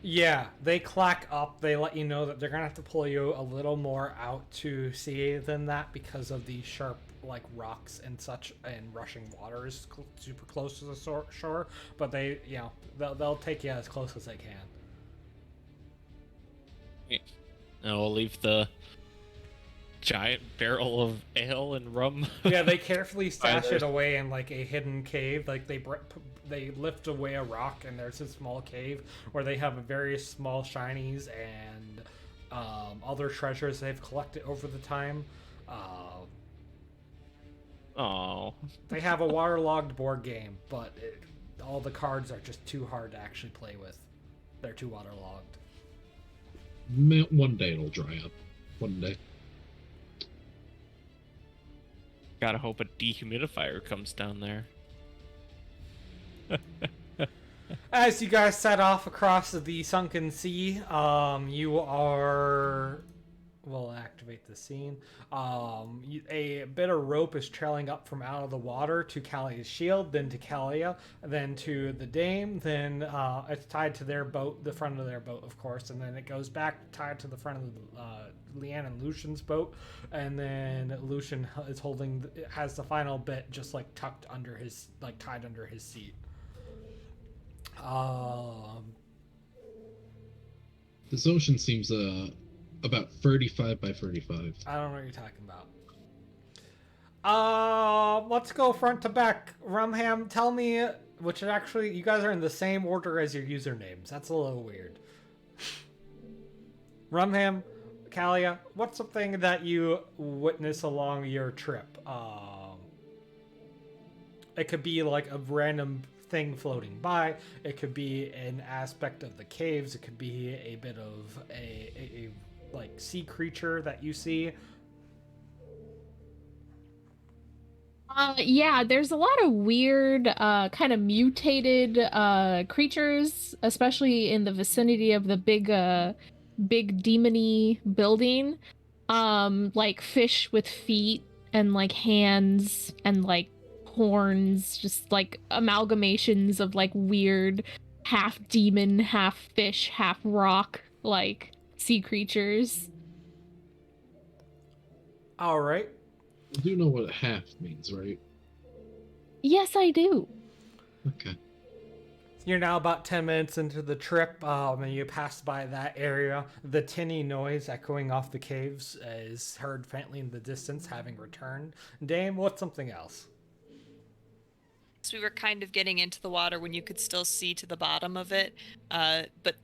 Yeah, they clack up. They let you know that they're gonna have to pull you a little more out to sea than that because of the sharp, like rocks and such, and rushing water is super close to the shore. But they, they'll take you as close as they can. And we'll leave the giant barrel of ale and rum. Yeah, they carefully stash Either. it away in like a hidden cave. Like they lift away a rock, and there's a small cave where they have various small shinies and other treasures they've collected over the time. Oh. They have a waterlogged board game, but all the cards are just too hard to actually play with. They're too waterlogged. One day it'll dry up. One day. Gotta hope a dehumidifier comes down there. As you guys set off across the Sunken Sea, you are... We'll activate the scene. A bit of rope is trailing up from out of the water to Callia's shield, then to Callia, then to the Dame, then it's tied to their boat, the front of their boat, of course, and then it goes back tied to the front of Leanne and Lucian's boat, and then Lucian is has the final bit just like tucked under his, like tied under his seat. This ocean seems about 35 by 35. I don't know what you're talking about. Let's go front to back. Rumham, tell me, which is actually, you guys are in the same order as your usernames. That's a little weird. Rumham, Callia, what's something that you witness along your trip? It could be like a random thing floating by. It could be an aspect of the caves. It could be a bit of a like sea creature that you see. Yeah, there's a lot of weird, kind of mutated creatures, especially in the vicinity of the big demony building. Like fish with feet and like hands and like horns, just like amalgamations of like weird half demon, half fish, half rock, like sea creatures. All right. You do know what a half means, right? Yes, I do. Okay. You're now about 10 minutes into the trip, and you pass by that area. The tinny noise echoing off the caves is heard faintly in the distance, having returned. Dame, what's something else? So we were kind of getting into the water when you could still see to the bottom of it, but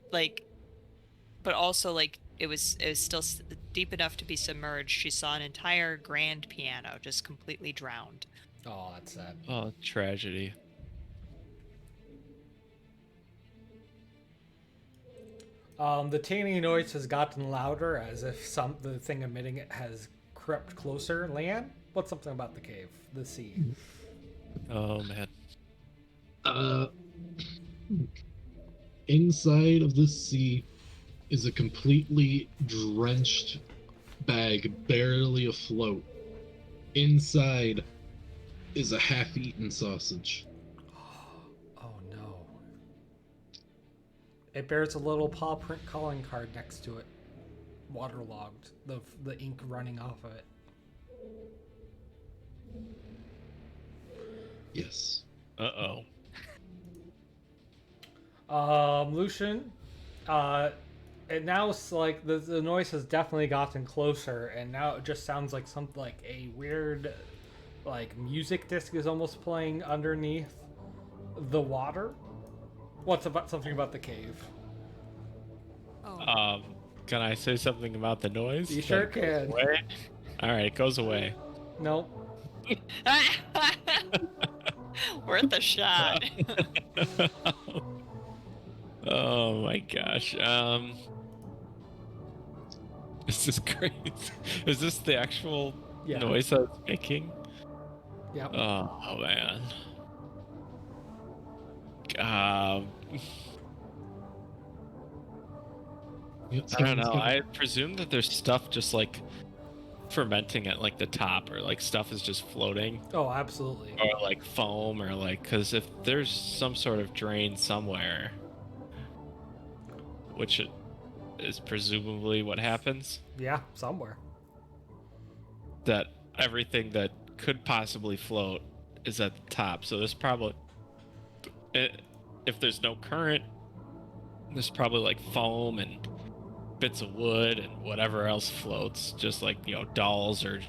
also like it was still deep enough to be submerged. She saw an entire grand piano just completely drowned. Oh, that's sad. Oh, tragedy. The tinny noise has gotten louder, as if the thing emitting it has crept closer. Leanne, what's something about the cave, the sea? Oh man. Inside of the sea is a completely drenched bag, barely afloat. Inside is a half-eaten sausage. Oh no. It bears a little paw print calling card next to it. Waterlogged. The ink running off of it. Yes. Uh-oh. Lucian, it now it's like the noise has definitely gotten closer, and now it just sounds like something like a weird, like music disc is almost playing underneath the water. What's about something about the cave? Oh. Can I say something about the noise? You sure That goes can. away? All right, it goes away. Nope. Worth a shot. Oh my gosh. Is this crazy? Is this the actual Yeah. noise that it's making? Yep. Oh man. Yep, I don't know. I presume that there's stuff just like fermenting at like the top, or like stuff is just floating, Oh, absolutely. or like foam, or like, because if there's some sort of drain somewhere, which is presumably what happens, Yeah, somewhere. that everything that could possibly float is at the top. So there's probably, if there's no current, there's probably like foam and bits of wood and whatever else floats, just like, you know, dolls or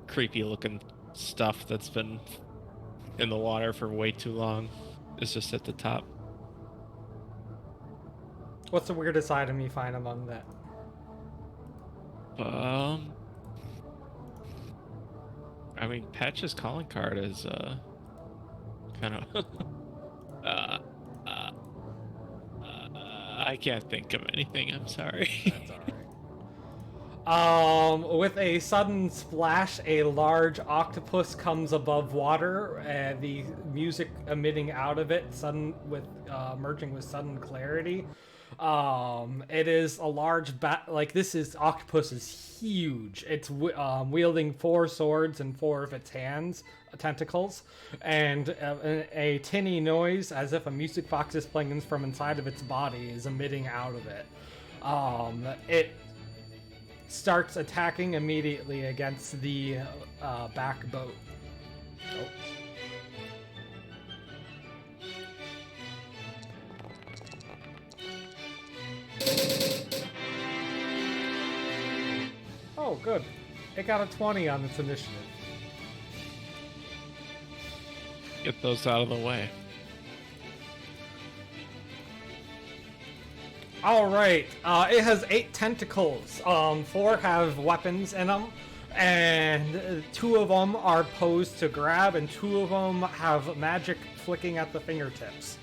creepy looking stuff that's been in the water for way too long. It's just at the top. What's the weirdest item you find among that? I mean, Patch's calling card is kind of I can't think of anything. I'm sorry. That's all right. With a sudden splash, a large octopus comes above water, and the music emitting out of it, merging with sudden clarity. It is a large bat. Like, octopus is huge. It's wielding 4 swords and 4 of its tentacles, and a tinny noise, as if a music box is playing from inside of its body, is emitting out of it. It starts attacking immediately against the back boat. Oh, good. It got a 20 on its initiative. Get those out of the way. All right. It has 8 tentacles. 4 have weapons in them, and 2 of them are posed to grab, and 2 of them have magic flicking at the fingertips.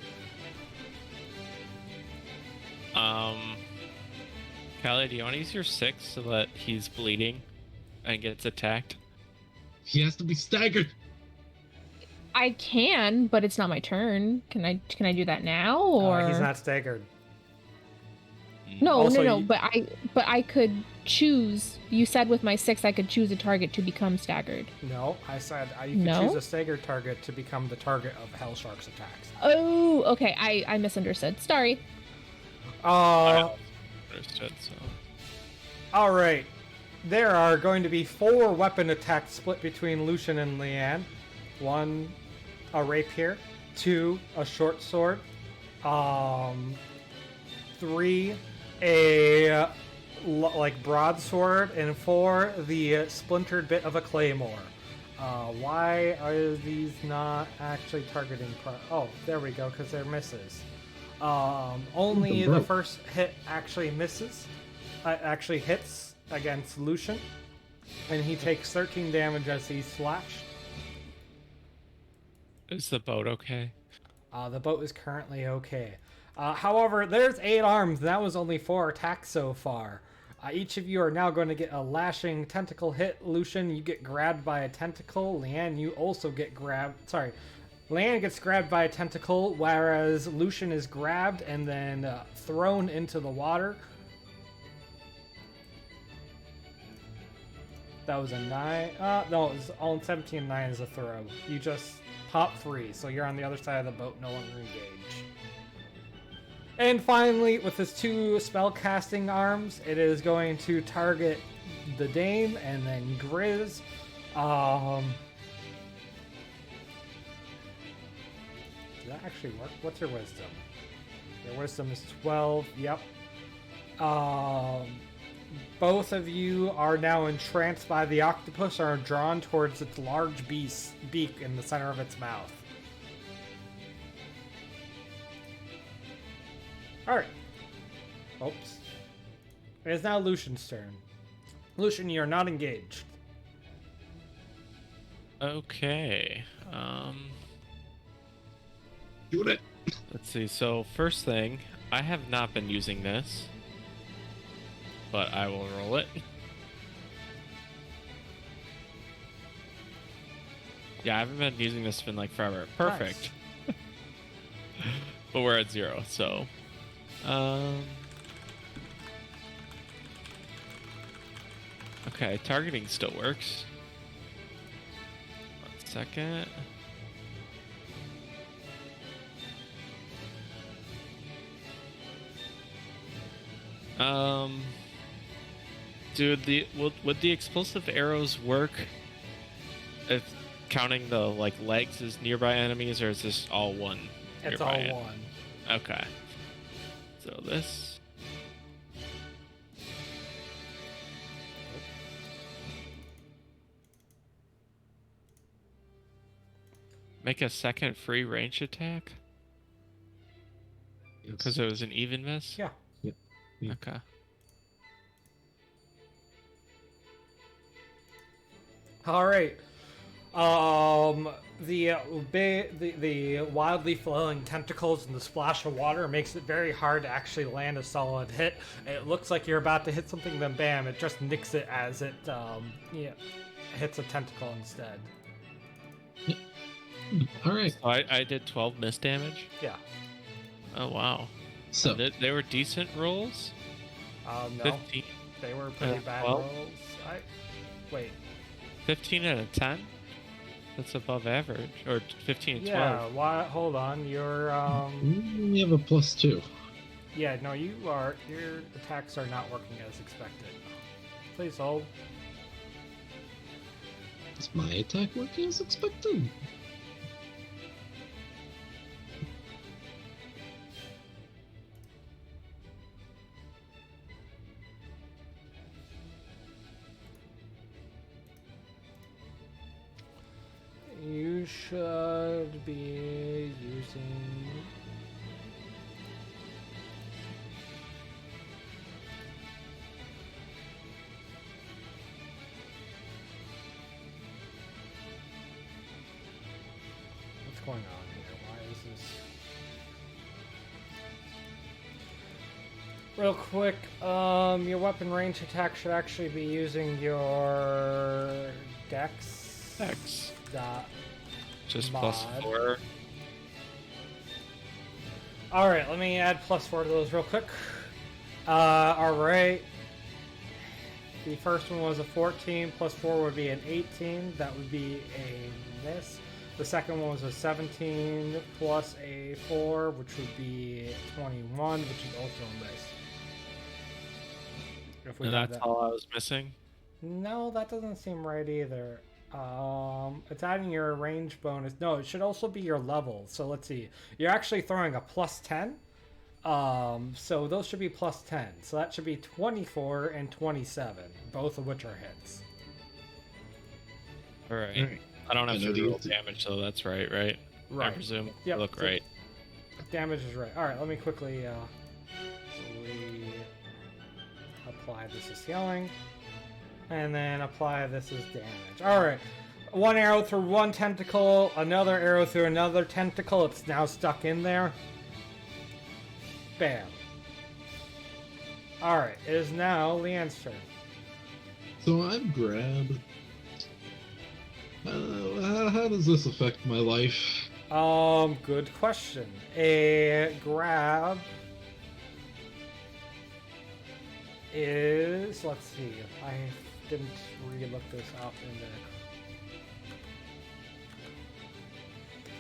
Callie, do you want to use your 6 so that he's bleeding and gets attacked? He has to be staggered. I can, but it's not my turn. Can I do that now, or He's not staggered. No, Also, no. But I could choose. You said with my 6, I could choose a target to become staggered. No, I said you could choose a staggered target to become the target of Hell Shark's attacks. Oh, okay. I misunderstood. Sorry. Understood, so. All right. There are going to be 4 weapon attacks split between Lucian and Leanne. 1, a rapier. 2, a short sword. 3 a like broadsword, and 4 the splintered bit of a claymore. Why are these not actually targeting? Oh, there we go, because they're misses. Only the first hit actually misses. Actually hits against Lucian, and he takes 13 damage as he's slashed. Is the boat okay? The boat is currently okay. However, there's 8 arms, and that was only 4 attacks so far. Each of you are now going to get a lashing tentacle hit. Lucian, you get grabbed by a tentacle. Leanne, you also get grabbed. Sorry. Leanne gets grabbed by a tentacle, whereas Lucian is grabbed and then thrown into the water. That was a 9. No, it was all 17 and 9 is a throw. You just pop 3, so you're on the other side of the boat, no longer engaged. And finally, with his 2 spellcasting arms, it is going to target the Dame and then Grizz. Does that actually work? What's your wisdom? Your wisdom is 12. Yep. Both of you are now entranced by the octopus and are drawn towards its large beak in the center of its mouth. Alright. Oops. It is now Lucian's turn. Lucian, you are not engaged. Okay. Shoot it. Let's see. So first thing, I have not been using this, but I will roll it. Yeah, I haven't been using this in like forever. Perfect. Nice. But we're at 0, so. Okay, targeting still works. 1 second. Dude, would the explosive arrows work if counting the like legs as nearby enemies, or is this all one? It's all one. Okay. So this. Make a second free range attack? Because it was an even miss? Yeah. Okay. All right. The wildly flowing tentacles and the splash of water makes it very hard to actually land a solid hit. It looks like you're about to hit something, then bam, it just nicks it as it hits a tentacle instead. All right. So I did 12 miss damage? Yeah. Oh, wow. So They were decent rolls? No, 15? they were pretty bad 12? rolls. Wait. 15 and a 10? That's above average. Or 15 and 12. Yeah. Why? Hold on. You're we have a +2. Yeah. No, you are. Your attacks are not working as expected. Please hold. Is my attack working as expected? You should be using. What's going on here? Why is this? Real quick, your weapon range attack should actually be using your dex. X. Dot Just mod. +4. Alright, let me add +4 to those real quick. Alright. The first one was a 14, +4 would be an 18. That would be a miss. The second one was a 17 plus a 4, which would be 21, which is also a miss. If we And have that's that. all I was missing? No, that doesn't seem right either. It's adding your range bonus. No, it should also be your level. So let's see. You're actually throwing a plus 10. So those should be plus 10. So that should be 24 and 27, both of which are hits. All right. All right. I don't have I know to roll the- damage, so that's right, right? I presume. Yep. Look so right. Damage is right. All right, let me quickly apply this as healing, and then apply this as damage. All right, one arrow through one tentacle, another arrow through another tentacle. It's now stuck in there. Bam. All right, it is now Leanne's turn. So I've grabbed. How does this affect my life? Good question. A grab is, let's see, I didn't really look this up in the...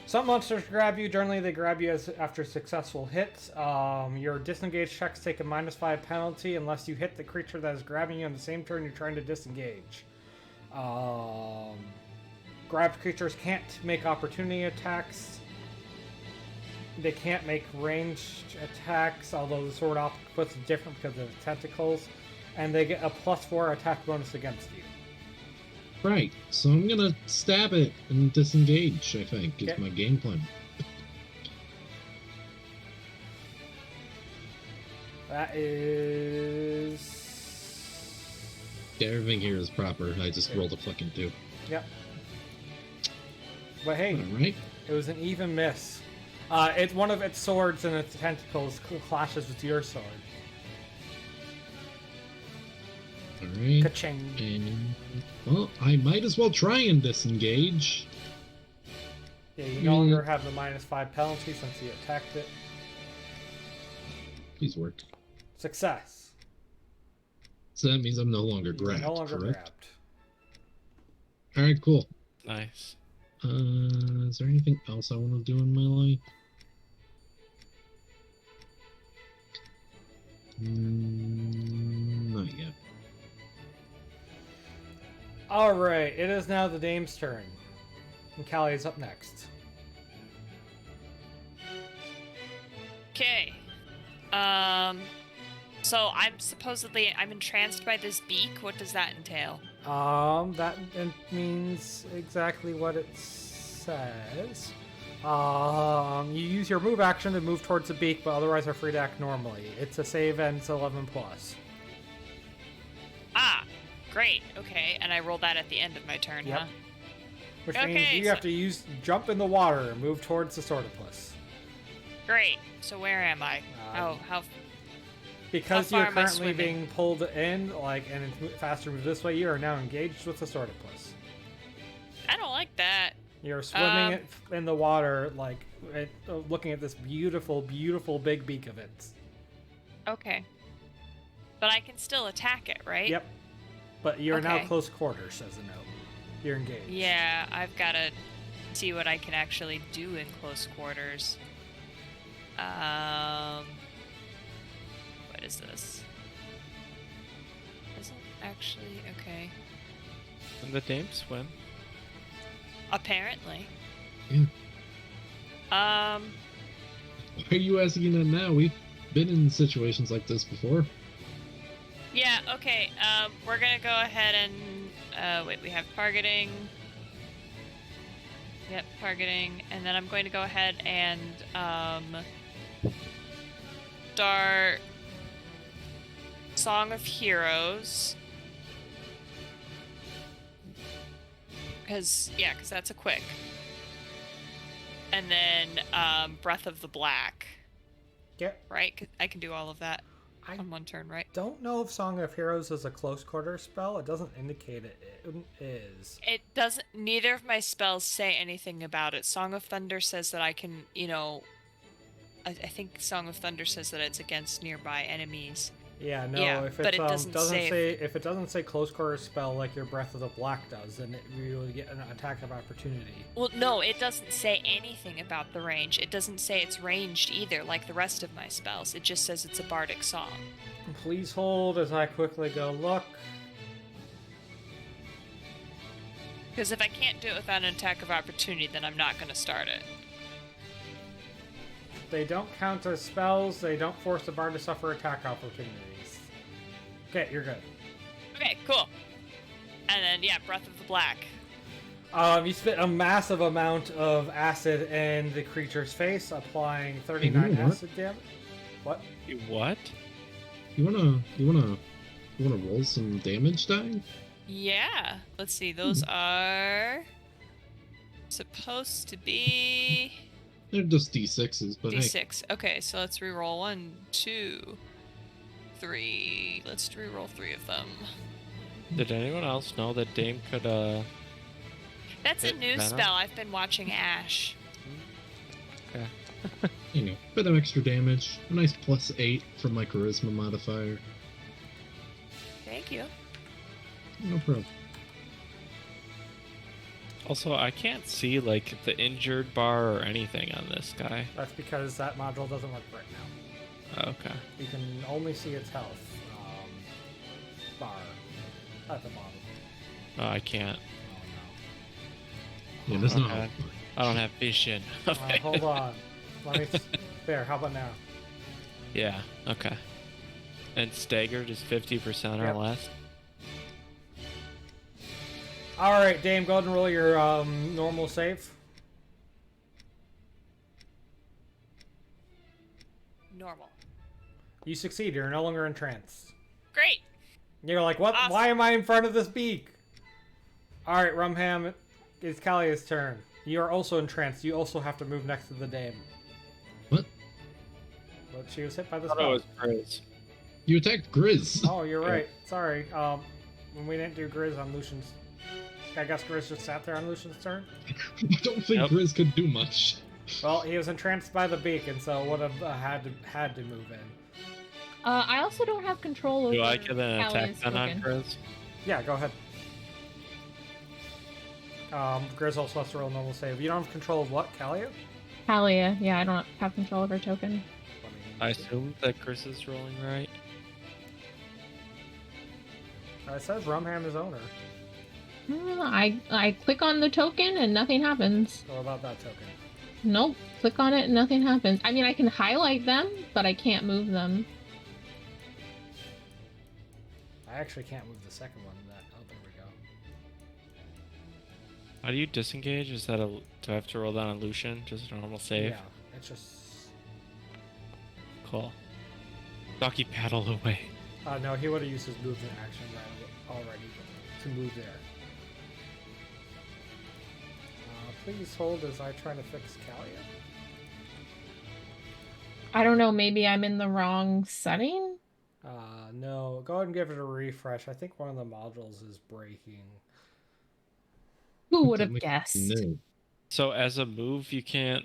Some monsters grab you. Generally, they grab you after successful hits. Your disengage checks take a -5 penalty unless you hit the creature that is grabbing you on the same turn you're trying to disengage. Grabbed creatures can't make opportunity attacks. They can't make ranged attacks, although the sword octopus is different because of the tentacles. And they get a +4 attack bonus against you. Right, so I'm gonna stab it and disengage, I think, is Okay. my game plan. That is... Yeah, everything here is proper. I just rolled a fucking 2. Yep. But hey, Alright. it was an even miss. It's one of its swords and its tentacles clashes with your sword. Alright. Ka-ching. And, well, I might as well try and disengage. Yeah, you no longer have the -5 penalty since you attacked it. Please work. Success. So that means I'm no longer You're grabbed, no longer correct? grabbed. Alright, cool. Nice. Is there anything else I want to do in my life? Not yet. Alright, it is now the dame's turn. And Callie is up next. Okay. So I'm entranced by this beak. What does that entail? That means exactly what it says. You use your move action to move towards the beak, but otherwise are free to act normally. It's a save and it's 11+. Ah, great. Okay, and I roll that at the end of my turn, Yep. huh? Which Okay, means you so- have to jump in the water and move towards the swordicus. Great. So where am I? How? Because How far you're am I currently swimming? being pulled in, and it's faster move this way, you are now engaged with the swordicus. I don't like that. You're swimming in the water, looking at this beautiful, beautiful big beak of it. Okay. But I can still attack it, right? Yep. But you're now Okay. close quarters, says the note. You're engaged. Yeah, I've got to see what I can actually do in close quarters. What is this? Isn't actually okay. And the dame swim. Apparently. Yeah. Um. Why are you asking that now? We've been in situations like this before. Yeah. Okay. We're gonna go ahead and wait. We have targeting. Yep, targeting, and then I'm going to go ahead and start Song of Heroes. Because that's a quick. And then Breath of the Black. Yep. Right? 'Cause I can do all of that I on one turn, right? don't know if Song of Heroes is a close quarter spell. It doesn't indicate it is. It doesn't. Neither of my spells say anything about it. Song of Thunder says that I can, I think Song of Thunder says that it's against nearby enemies. Yeah, no. Yeah, if but it it doesn't say- if it doesn't say close quarter spell like your Breath of the Black does, then you will get an attack of opportunity. Well, no, it doesn't say anything about the range. It doesn't say it's ranged either, like the rest of my spells. It just says it's a bardic song. Please hold as I quickly go look. Because if I can't do it without an attack of opportunity, then I'm not going to start it. They don't count as spells. They don't force the bard to suffer attack opportunities. Okay, you're good. Okay, cool. And then, yeah, Breath of the Black. You spit a massive amount of acid in the creature's face, applying 39 what? acid damage. What? You what? You wanna roll some damage die? Yeah. Let's see. Those are supposed to be They're just d6s, but hey. D6. Okay, so let's reroll 1, 2, 3. Let's reroll 3 of them. Did anyone else know that Dame could That's a Hit new Venom? spell. I've been watching Ash. Okay. You know, bit of extra damage. A nice +8 from my charisma modifier. Thank you. No problem. Also, I can't see like the injured bar or anything on this guy. That's because that module doesn't work right now. Oh, okay. You can only see its health bar at the bottom. Oh, I can't. Oh Yeah, that's not Okay. how it works. I don't have vision. no. Hold on. Let me. There. How about now? Yeah. Okay. And staggered is 50% or Yep. less. All right, Dame. Go ahead and roll your normal save. Normal. You succeed. You're no longer in trance. Great. You're like, what? Awesome. Why am I in front of this beak? All right, Rumham. It's Kalia's turn. You are also in trance. You also have to move next to the Dame. What? But she was hit by the I thought it spell. was Grizz. You attacked Grizz. Oh, you're right. Sorry. When we didn't do Grizz on Lucian's, I guess Grizz just sat there on Lucian's turn. I don't think Yep. Grizz could do much. Well, he was entranced by the beak, and so would have had to move in. I also don't have control over Do I get an attack Kalia's then on token. Grizz? Yeah, go ahead. Grizz also has to roll a normal save. You don't have control of what, Kalia? Kalia, yeah, I don't have control of her token. I assume that Grizz is rolling right. It says Rumham is owner. I click on the token and nothing happens. So about that token. Nope, click on it and nothing happens. I mean, I can highlight them, but I can't move them. I actually can't move the second one. Oh, there we go. How do you disengage? Is that a? Do I have to roll that on Lucian? Just a normal save? Yeah, it's just. Cool. Doggy paddle away. No, he would have used his movement action right already to move there. Please hold as I try to fix Kalia. I don't know, maybe I'm in the wrong setting? No, go ahead and give it a refresh. I think one of the modules is breaking. Who would have Like, guessed? No. So as a move, you can't.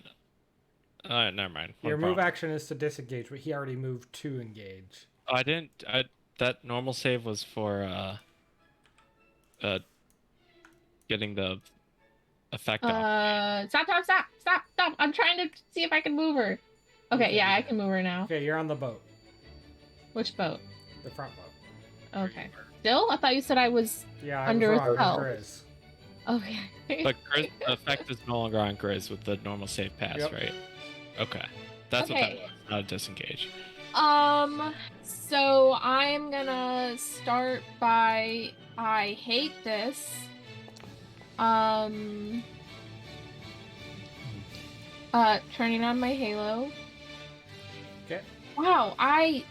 Never mind. Your One move problem. action is to disengage, but he already moved to engage. Oh, I didn't. That normal save was for getting the effect off. Stop! I'm trying to see if I can move her. Okay, yeah, I can move her now. Okay, you're on the boat. Which boat? The front boat. Okay. Still? I thought you said I was... Yeah, I Under was a wrong. spell. Grizz. Okay. But Grizz, the effect is no longer on Grizz with the normal save pass, Yep. right? Okay. That's what Okay. that was, not a disengage. So I'm gonna start by... I hate this. Turning on my halo. Okay. Wow, I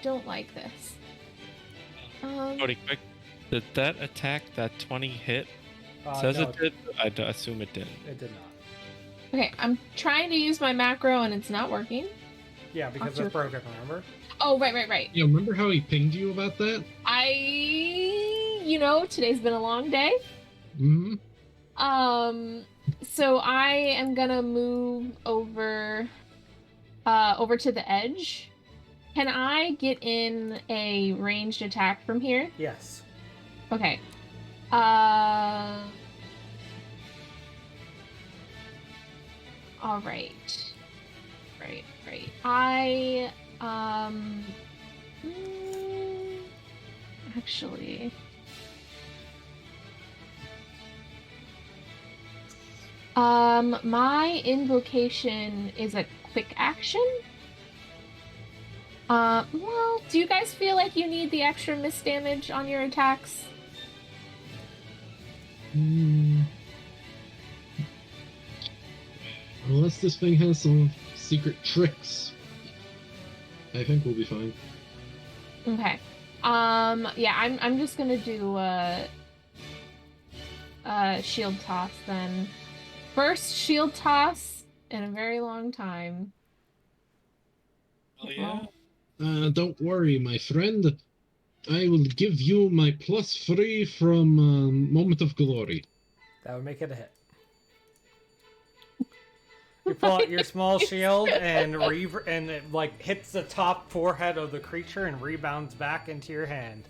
don't like this. Cody, quick. Did that attack, that 20 hit? Says No, it did, but I assume it didn't. it did not. Okay, I'm trying to use my macro and it's not working. Yeah, because After- it's broken, remember? Oh, right. Yeah, remember how he pinged you about that? Today's been a long day. Mm-hmm. So I am gonna move over to the edge. Can I get in a ranged attack from here? Yes. Okay. All right. Right. I actually My invocation is a quick action. Well, do you guys feel like you need the extra miss damage on your attacks? Unless this thing has some secret tricks, I think we'll be fine. Okay. Yeah, I'm just gonna do shield toss then. First shield toss in a very long time. Oh yeah. Don't worry, my friend. I will give you my +3 from Moment of Glory. That would make it a hit. You pull out your small shield and it like hits the top forehead of the creature and rebounds back into your hand.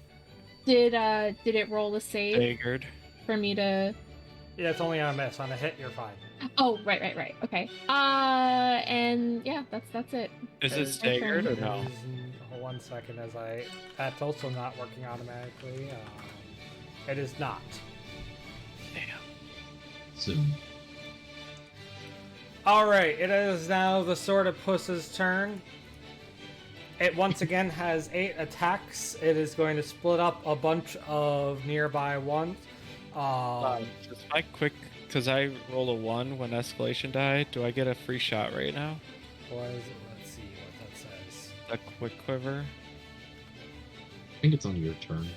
Did it roll a save Staggered. for me to? Yeah, it's only on a miss. On a hit, you're fine. Oh, right. Okay. And yeah, that's it. Is it staggered or It no? is- hold 1 second, that's also not working automatically. It is not. Damn. Soon. All right, it is now the Sword of Puss's turn. It once again has 8 attacks. It is going to split up a bunch of nearby ones. Just my quick, because I roll a 1 when escalation died. Do I get a free shot right now? What is it? Let's see what that says. A quick quiver. I think it's on your turn.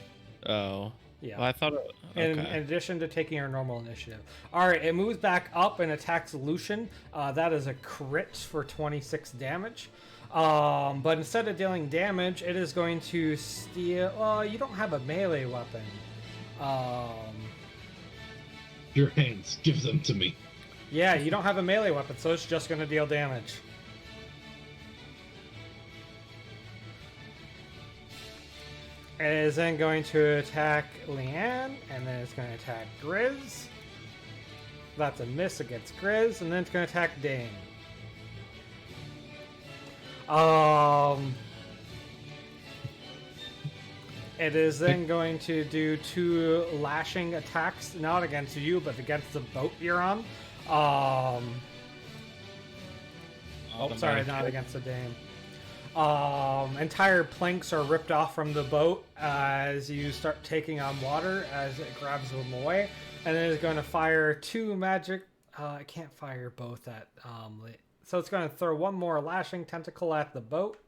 Oh. Yeah. Well, I thought. In Okay. addition to taking your normal initiative. All right, it moves back up and attacks Lucian. That is a crit for 26 damage. But instead of dealing damage, it is going to steal. Well, you don't have a melee weapon. Your hands, give them to me. Yeah, you don't have a melee weapon, so it's just going to deal damage. It is then going to attack Leanne, and then it's going to attack Grizz. That's a miss against Grizz, and then it's going to attack Dane. It is then going to do 2 lashing attacks, not against you, but against the boat you're on. Oh, sorry, not against the Dane. Entire planks are ripped off from the boat as you start taking on water as it grabs them away, and then it's going to fire 2 magic. I can't fire both at. So it's going to throw 1 more lashing tentacle at the boat.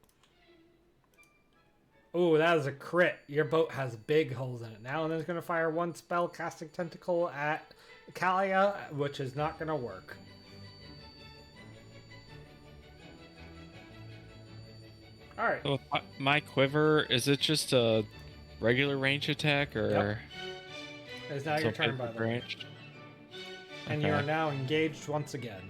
Ooh, that is a crit. Your boat has big holes in it now, and then it's going to fire 1 spell casting tentacle at Kalia, which is not going to work. All right. So my quiver, is it just a regular range attack or? It's now your turn, by the way. Ranged? And you are now engaged once again.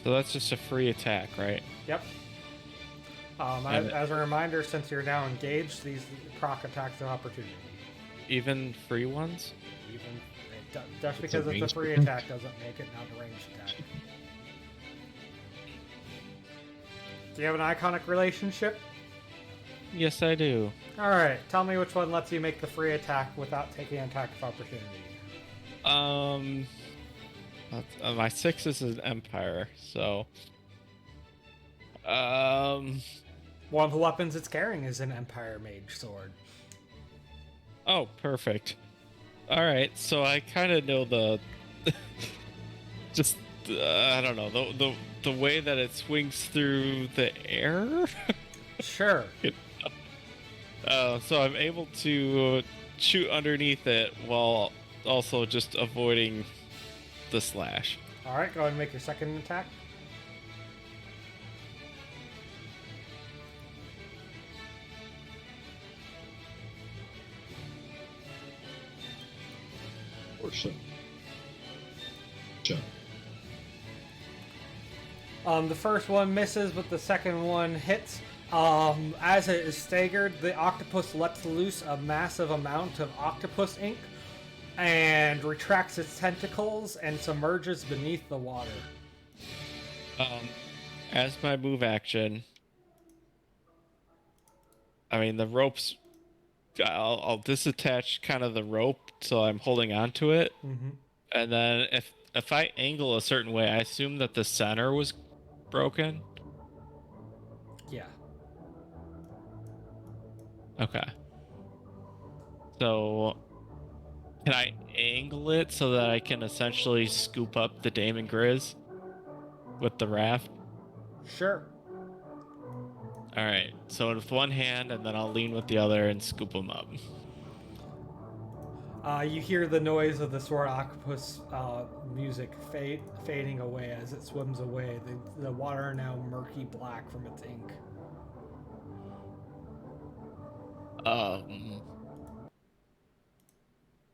So that's just a free attack, right? Yep. As a reminder, since you're now engaged, these proc attacks of opportunity. Even free ones? Just because it's a ranged free attack. attack doesn't make it not a ranged attack. Do you have an iconic relationship? Yes, I do. All right. Tell me which one lets you make the free attack without taking an attack of opportunity. My 6 is an empire, so. One of the weapons it's carrying is an Empire Mage sword. Oh, perfect. All right, so I kind of know the, just I don't know the way that it swings through the air. Sure. So I'm able to shoot underneath it while also just avoiding the slash. All right. Go ahead and make your second attack. Or so. Joe. The first one misses, but the second one hits. As it is staggered, the octopus lets loose a massive amount of octopus ink and retracts its tentacles and submerges beneath the water. As my move action, I mean the ropes I'll disattach kind of the rope so I'm holding on to it, Mm-hmm. and then if I angle a certain way, I assume that the center was broken. Yeah. Okay. So can I angle it so that I can essentially scoop up the Damon Grizz with the raft? Sure. All right. So with one hand, and then I'll lean with the other and scoop them up. You hear the noise of the sword octopus music fading away as it swims away. The water now murky black from its ink.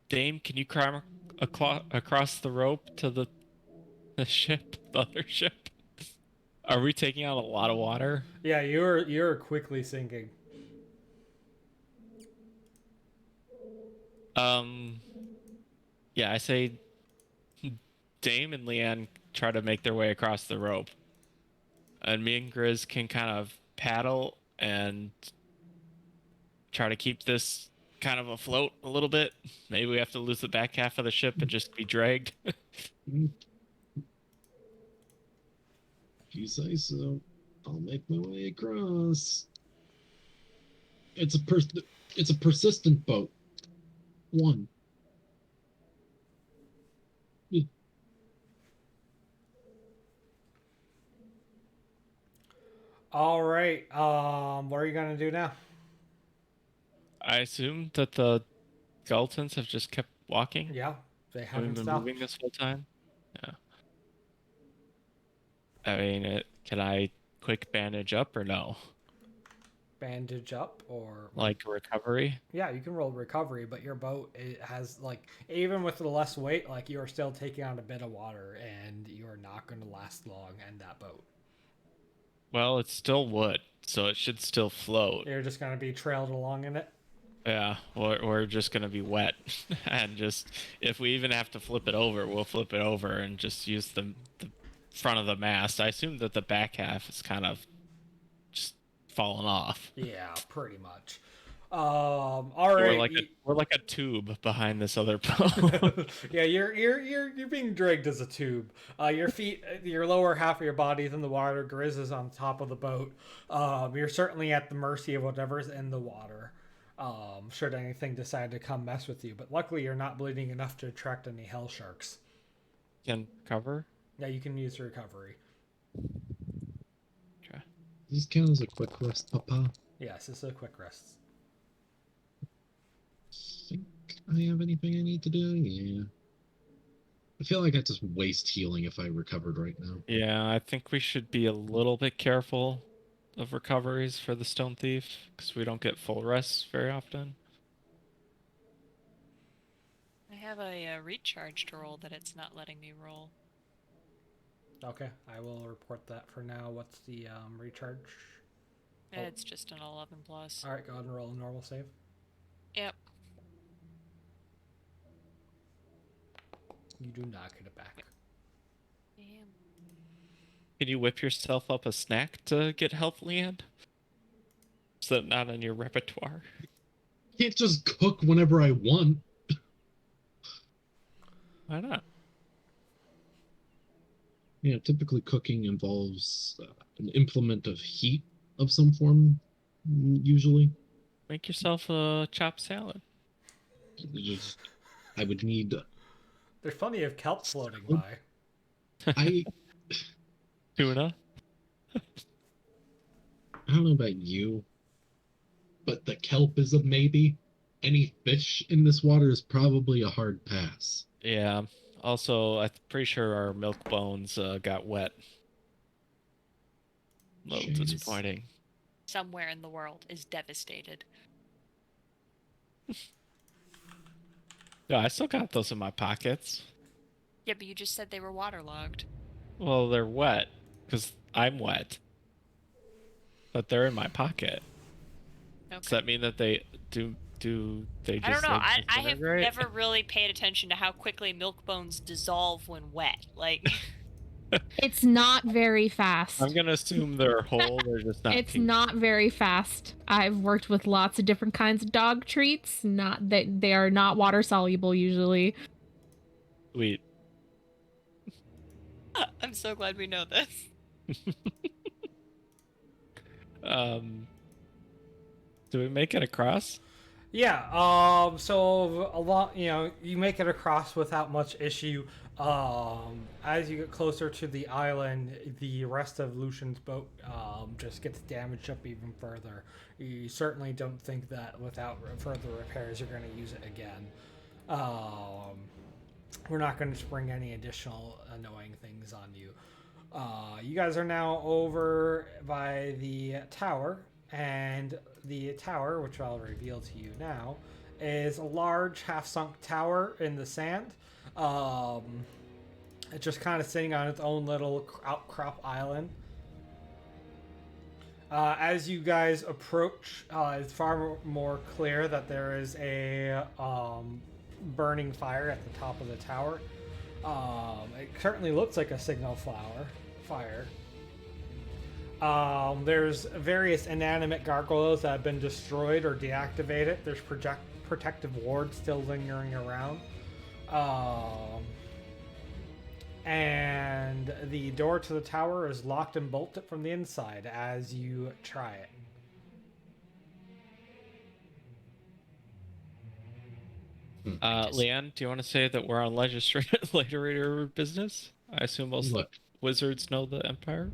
Dame, can you climb across the rope to the ship, the other ship? Are we taking out a lot of water? Yeah, you're quickly sinking. Yeah, I say Dame and Leanne try to make their way across the rope. And me and Grizz can kind of paddle and try to keep this kind of afloat a little bit. Maybe we have to lose the back half of the ship and just be dragged. If you say so, I'll make my way across. It's a persistent boat. One. All right. What are you gonna do now? I assume that the skeletons have just kept walking. Yeah, they Haven't haven't been stopped. moving this whole time. Yeah. I mean, can I quick bandage up or no? Bandage up or Like recovery? yeah, you can roll recovery, but your boat it has like even with the less weight, like you are still taking on a bit of water, and you are not going to last long in that boat. Well, it's still wood, so it should still float. You're just going to be trailed along in it. Yeah, we're just gonna be wet, and just if we even have to flip it over, we'll flip it over and just use the front of the mast. I assume that the back half is kind of just fallen off. Yeah, pretty much. All right. We're like a tube behind this other boat. Yeah, you're being dragged as a tube. Your feet, your lower half of your body is in the water. Grizz is on top of the boat. You're certainly at the mercy of whatever's in the water. Should anything decide to come mess with you, but luckily you're not bleeding enough to attract any hell sharks. Can cover? Yeah, you can use recovery. Okay. Does this count as a quick rest, Papa? Yes, this is a quick rest. Think I have anything I need to do? Yeah. I feel like I just waste healing if I recovered right now. Yeah, I think we should be a little bit careful of recoveries for the Stone Thief, because we don't get full rests very often. I have a recharge to roll that it's not letting me roll. Okay, I will report that for now. What's the recharge? Oh. It's just an 11 plus. All right, go ahead and roll a normal save. Yep. You do not get it back. Damn. Can you whip yourself up a snack to get health, Leanne? Is that not on your repertoire? Can't just cook whenever I want. Why not? Yeah, typically cooking involves an implement of heat of some form, usually. Make yourself a chopped salad. I would need... There's plenty of kelp floating by. Tuna? I don't know about you, but the kelp is a maybe. Any fish in this water is probably a hard pass. Yeah. Also, I'm pretty sure our milk bones got wet. A little Jeez. disappointing. Somewhere in the world is devastated. Yeah, I still got those in my pockets. Yeah, but you just said they were waterlogged. Well, they're wet, because I'm wet. But they're in my pocket. Okay. Does that mean that they they just I don't know. I have disintegrate? never really paid attention to how quickly milk bones dissolve when wet. Like, It's not very fast. I'm gonna assume they're whole. They're just not. It's pink. not very fast. I've worked with lots of different kinds of dog treats. Not that they are not water soluble usually. Sweet. I'm so glad we know this. Do we make it across? Yeah, so a lot, you make it across without much issue. As you get closer to the island, the rest of Lucian's boat just gets damaged up even further. You certainly don't think that without further repairs you're going to use it again. We're not going to spring any additional annoying things on you. You guys are now over by the tower, and the tower, which I'll reveal to you now, is a large half-sunk tower in the sand. It's just kind of sitting on its own little outcrop island. As you guys approach, it's far more clear that there is a burning fire at the top of the tower. It certainly looks like a signal fire. There's various inanimate gargoyles that have been destroyed or deactivated. There's protective wards still lingering around. And the door to the tower is locked and bolted from the inside as you try it. Leanne, do you want to say that we're on legislator business? I assume most Look. wizards know the Empire.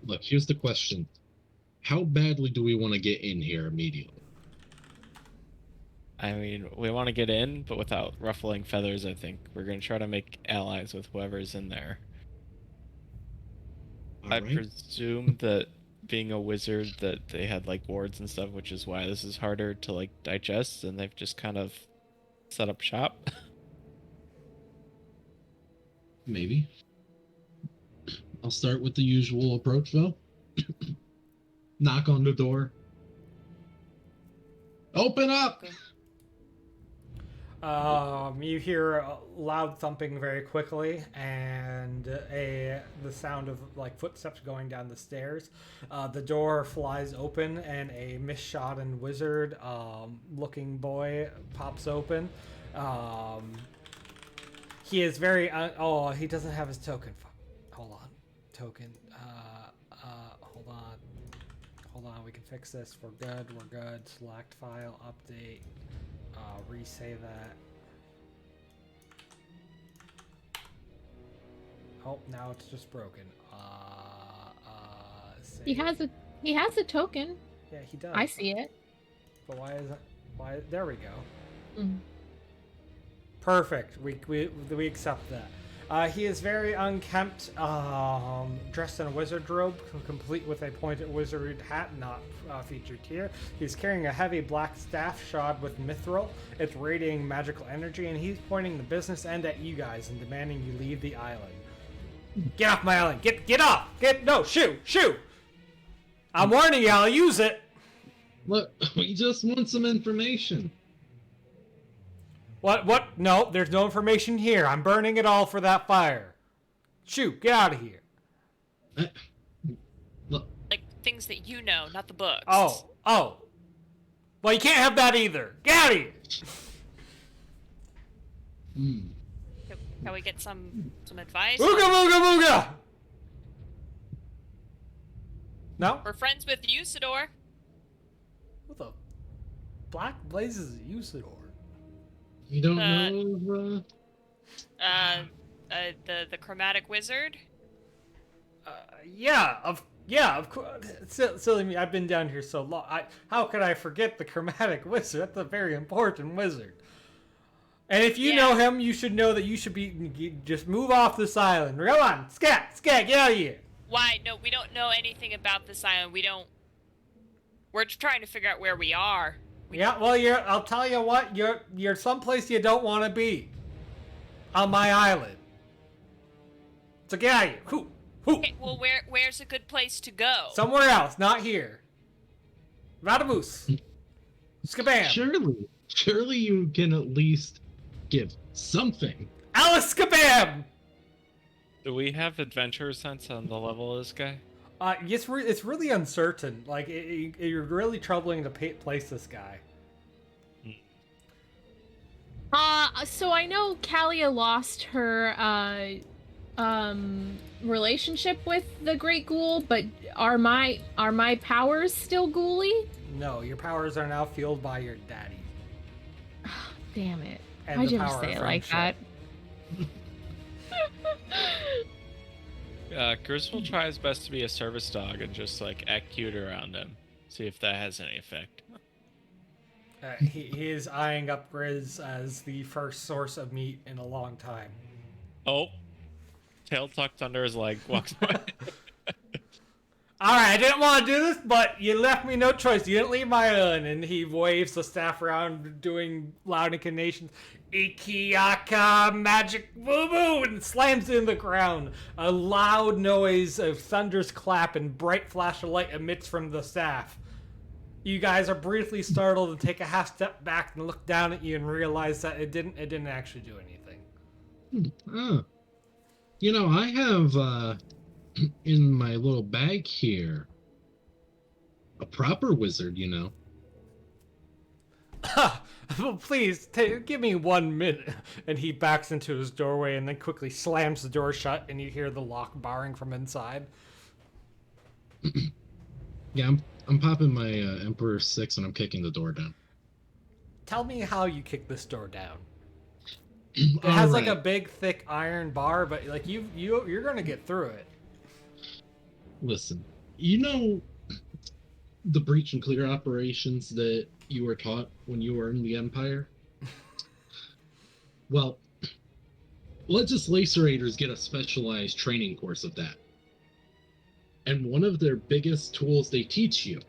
Look, here's the question. How badly do we want to get in here immediately? I mean, we want to get in, but without ruffling feathers, I think. We're going to try to make allies with whoever's in there. I presume that being a wizard, that they had, like, wards and stuff, which is why this is harder to, like, digest, and they've just kind of set up shop. Maybe. I'll start with the usual approach, though. Knock on the door. Open up! You hear a loud thumping very quickly, and the sound of like footsteps going down the stairs. The door flies open, and a misshodden wizard looking boy pops open. He is very he doesn't have his token. Hold on, token. Hold on. We can fix this. We're good. Select file, update. Resave that. Oh, now it's just broken. Save. He has a token. Yeah, he does. I see it. But why is it? Why? There we go. Mm. Perfect. We accept that. He is very unkempt, dressed in a wizard robe, complete with a pointed wizard hat, not featured here. He's carrying a heavy black staff shod with mithril. It's radiating magical energy, and he's pointing the business end at you guys and demanding you leave the island. Get off my island! Get off! Shoo! I'm warning you, I'll use it! Look, we just want some information. What? No, there's no information here. I'm burning it all for that fire. Shoot, get out of here. Look, Like things that you know, not the books. Oh. Well, you can't have that either. Get out of here. Can we get some advice? Ooga. No? We're friends with Usador. What the black blazes is Usador? you don't know The chromatic wizard. Yeah, of course. Silly me, I've been down here so long. How could I forget the chromatic wizard? That's a very important wizard. And if you know him, you should know that you should just move off this island. Come on, scat, get out of here. Why? No, we don't know anything about this island. We're trying to figure out where we are. Yeah, well, I'll tell you what, you're someplace you don't want to be. On my island. So get out of here. Who? Okay, well, where's a good place to go? Somewhere else, not here. Radaboos. Skabam. Surely you can at least give something. Alice Skabam! Do we have adventure sense on the level of this guy? It's really uncertain. Like, you're really troubling to place this guy. So I know Kalia lost her relationship with the Great Ghoul, but are my powers still ghouly? No, your powers are now fueled by your daddy. Damn it. And Why'd the you ever power say of it like that? Chris will try his best to be a service dog and just like act cute around him. See if that has any effect. He is eyeing up Grizz as the first source of meat in a long time. Oh, tail tucked under his leg, walks away. Alright, I didn't want to do this, but you left me no choice. You didn't leave my own. And he waves the staff around, doing loud incantations. Ikiaka magic boo boo, and slams it in the ground. A loud noise of thunderous clap and bright flash of light emits from the staff. You guys are briefly startled and take a half step back and look down at you and realize that it didn't actually do anything. You know, I have in my little bag here a proper wizard, you know. Well, please, give me 1 minute. And he backs into his doorway and then quickly slams the door shut, and you hear the lock barring from inside. Yeah, I'm popping my Emperor 6 and I'm kicking the door down. Tell me how you kick this door down. It has like a big, thick iron bar, but like you're gonna get through it. Listen, you know the breach and clear operations that you were taught when you were in the Empire? Well, legislators get a specialized training course of that. And one of their biggest tools they teach you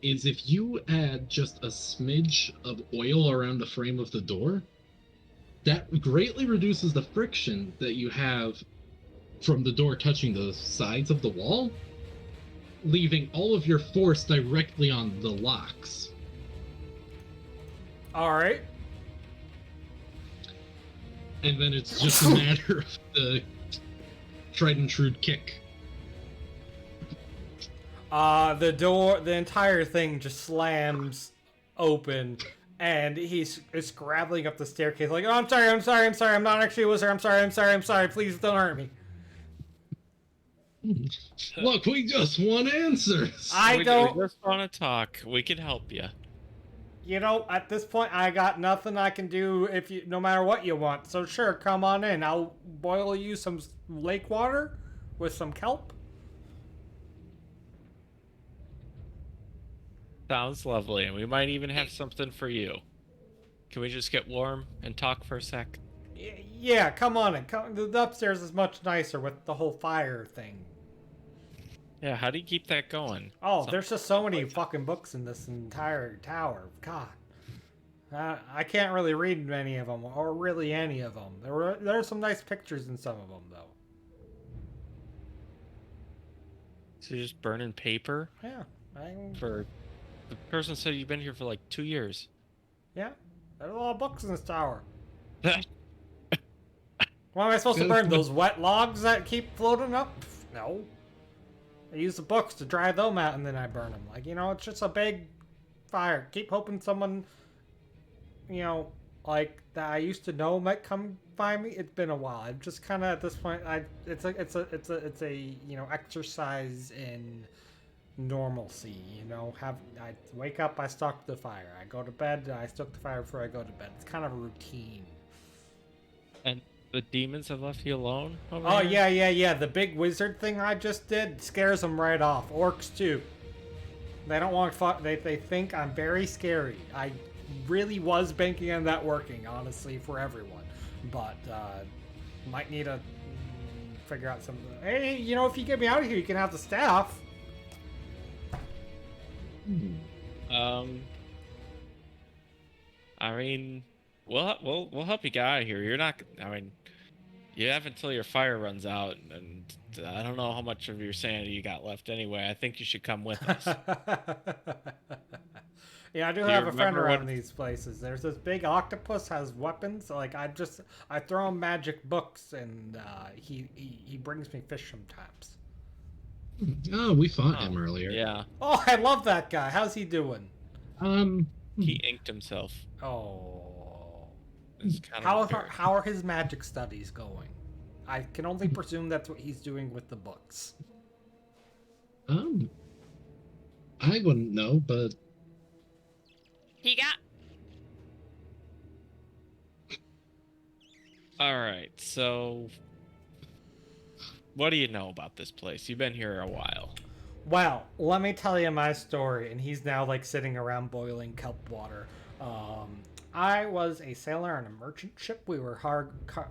is if you add just a smidge of oil around the frame of the door, that greatly reduces the friction that you have from the door touching the sides of the wall, leaving all of your force directly on the locks. All right. And then it's just a matter of the tried and true kick. The entire thing just slams open, and he's scrabbling up the staircase like, "Oh, I'm sorry, I'm not actually a wizard, I'm sorry, please don't hurt me." Look, we just want answers. We don't just want to talk. We can help you. You know, at this point, I got nothing I can do no matter what you want. So sure, come on in. I'll boil you some lake water with some kelp. Sounds lovely, and we might even have something for you. Can we just get warm and talk for a sec? Yeah, come on in. The upstairs is much nicer with the whole fire thing. Yeah, how do you keep that going? Oh, there's just so many fucking books in this entire tower. God. I can't really read many of them, or really any of them. There are some nice pictures in some of them, though. So you're just burning paper? Yeah. The person said you've been here for like 2 years. Yeah. There's a lot of books in this tower. What am I supposed to burn? Those wet logs that keep floating up? No. I use the books to dry them out and then I burn them. Like, you know, it's just a big fire. Keep hoping someone, you know, like that I used to know might come find me. It's been a while. I'm just kind of at this point. It's a you know, exercise in normalcy. You know, I wake up, I stoke the fire. I go to bed, I stoke the fire before I go to bed. It's kind of a routine. And the demons have left you alone? Oh, yeah. The big wizard thing I just did scares them right off. Orcs, too. They don't want to fuck. They think I'm very scary. I really was banking on that working, honestly, for everyone. But, might need to figure out something. Hey, you know, if you get me out of here, you can have the staff. I mean, we'll help you get out of here. You're not. I mean, you have until your fire runs out, and I don't know how much of your sanity you got left anyway. I think you should come with us. Yeah, I do Do you have a friend remember around what- these places. There's this big octopus has weapons. Like I throw him magic books, and he brings me fish sometimes. Oh, we fought Oh, him earlier. Yeah, Oh, I love that guy. How's he doing? he inked himself. Oh, It's kind how of how are his magic studies going? I can only presume that's what he's doing with the books. I wouldn't know, but He got. All right, so what do you know about this place? You've been here a while. Well, let me tell you my story. And he's now like sitting around boiling kelp water. I was a sailor on a merchant ship. We were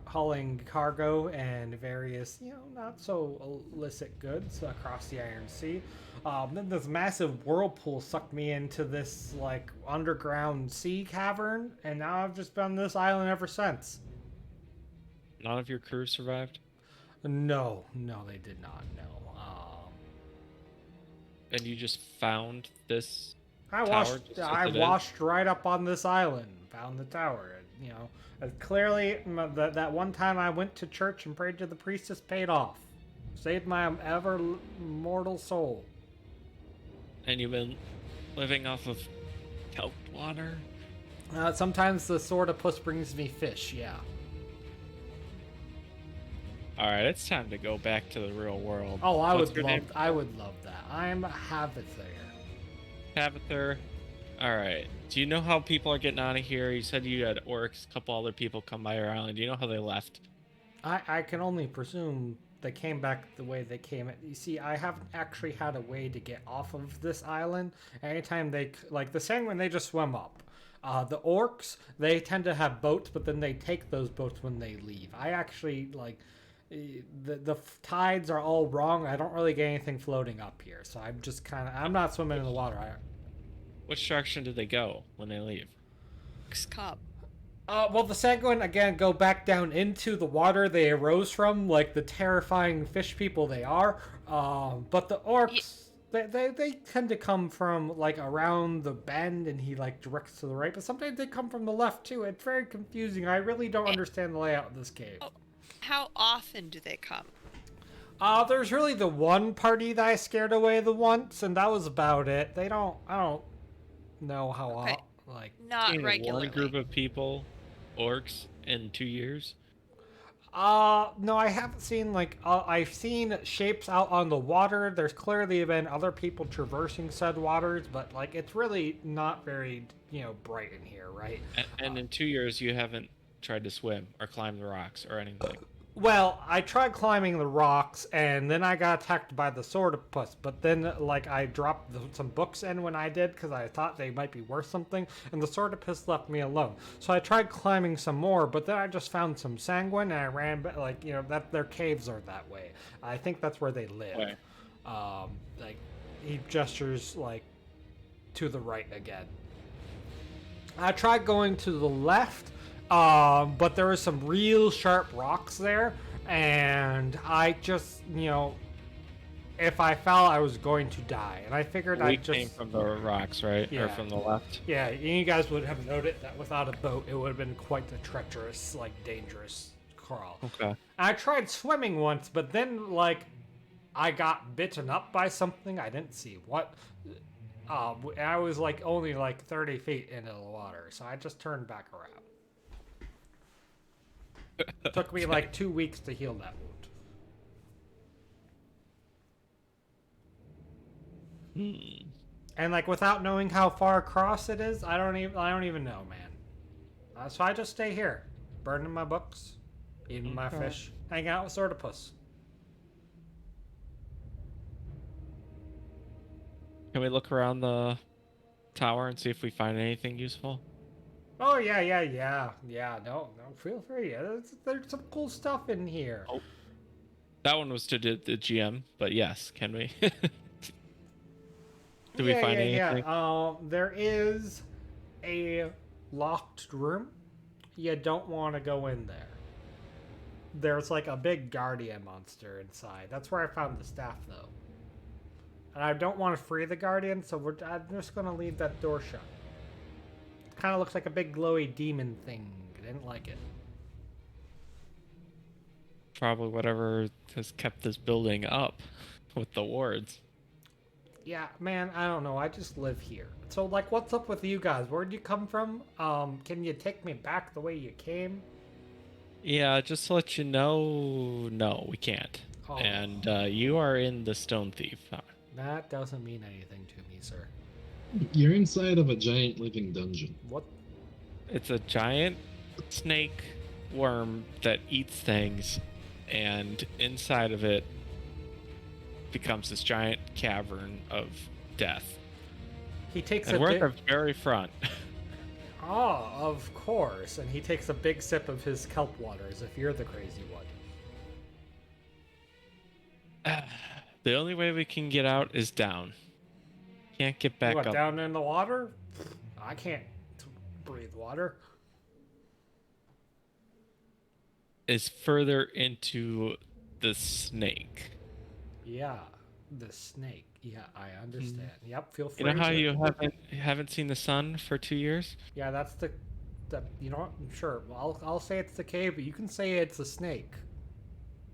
hauling cargo and various, not so illicit goods across the Iron Sea. Then this massive whirlpool sucked me into this like underground sea cavern, and now I've just been on this island ever since. None of your crew survived? No, they did not. No. And you just found this I tower washed. just as I it is? washed right up on this island, found the tower. Clearly that one time I went to church and prayed to the priestess paid off, saved my ever mortal soul. And you've been living off of kelp water? Sometimes the sword of puss brings me fish. Yeah. All right, it's time to go back to the real world. Oh, I What's would your love. name? I would love that. I'm Havithair. Tabitha. All right. Do you know how people are getting out of here? You said you had orcs, a couple other people come by your island. Do you know how they left? I can only presume they came back the way they came. You see, I haven't actually had a way to get off of this island. Anytime the Sanguine, they just swim up. The orcs, they tend to have boats, but then they take those boats when they leave. I actually the tides are all wrong. I don't really get anything floating up here, so I'm not swimming in the water. Which direction did they go when they leave? Cop. Well, the Sanguine, again, go back down into the water they arose from, like the terrifying fish people they are. But the orcs, they tend to come from, like, around the bend, and he, like, directs to the right. But sometimes they come from the left, too. It's very confusing. I really don't understand the layout of this cave. How often do they come? There's really the one party that I scared away the once, and that was about it. I don't know how, Okay. Not Seen regularly. one group of people, orcs, in 2 years? No, I haven't seen, I've seen shapes out on the water. There's clearly been other people traversing said waters, but, it's really not very, bright in here, right? And in 2 years, you haven't tried to swim or climb the rocks or anything? Well, I tried climbing the rocks, and then I got attacked by the sword of puss. But then, I dropped some books in when I did, because I thought they might be worth something, and the sword of puss left me alone. So I tried climbing some more, but then I just found some sanguine, and I ran, that their caves are that way. I think that's where they live. Okay. He gestures, to the right again. I tried going to the left, but there were some real sharp rocks there, and I just, if I fell, I was going to die. And I figured We came from the rocks, right? Yeah. Or from the left? Yeah, you guys would have noted that without a boat, it would have been quite a treacherous, dangerous crawl. Okay. I tried swimming once, but then, I got bitten up by something. I didn't see what. And I was, only, 30 feet into the water, so I just turned back around. It took me, 2 weeks to heal that wound. And, without knowing how far across it is, I don't even know, man. So I just stay here, burning my books, eating my fish, hanging out with Swordopus. Can we look around the tower and see if we find anything useful? Oh, yeah. No, feel free. There's some cool stuff in here. Oh. That one was to the GM, but yes, can we? Do we find anything? Yeah. There is a locked room. You don't want to go in there. There's a big guardian monster inside. That's where I found the staff, though. And I don't want to free the guardian, so I'm just going to leave that door shut. kind of looks like a big glowy demon thing. I didn't like it. Probably whatever has kept this building up with the wards. Yeah, man, I don't know. I just live here. So, like, what's up with you guys? Where'd you come from? Can you take me back the way you came? Yeah, just to let you know, no, we can't. Oh. And you are in the Stone Thief. That doesn't mean anything to me, sir. You're inside of a giant living dungeon. What? It's a giant snake worm that eats things, and inside of it becomes this giant cavern of death. He takes And a we're big... at the very front. Oh, of course. And he takes a big sip of his kelp water as if you're the crazy one. The only way we can get out is down. Can't get back What, up. down in the water? I can't breathe water. Is further into the snake. Yeah, the snake. Yeah, I understand. Yep, feel free. You know how to... you haven't seen the sun for 2 years? Yeah, that's the you know what? Sure. Well, I'll say it's the cave, but you can say it's a snake.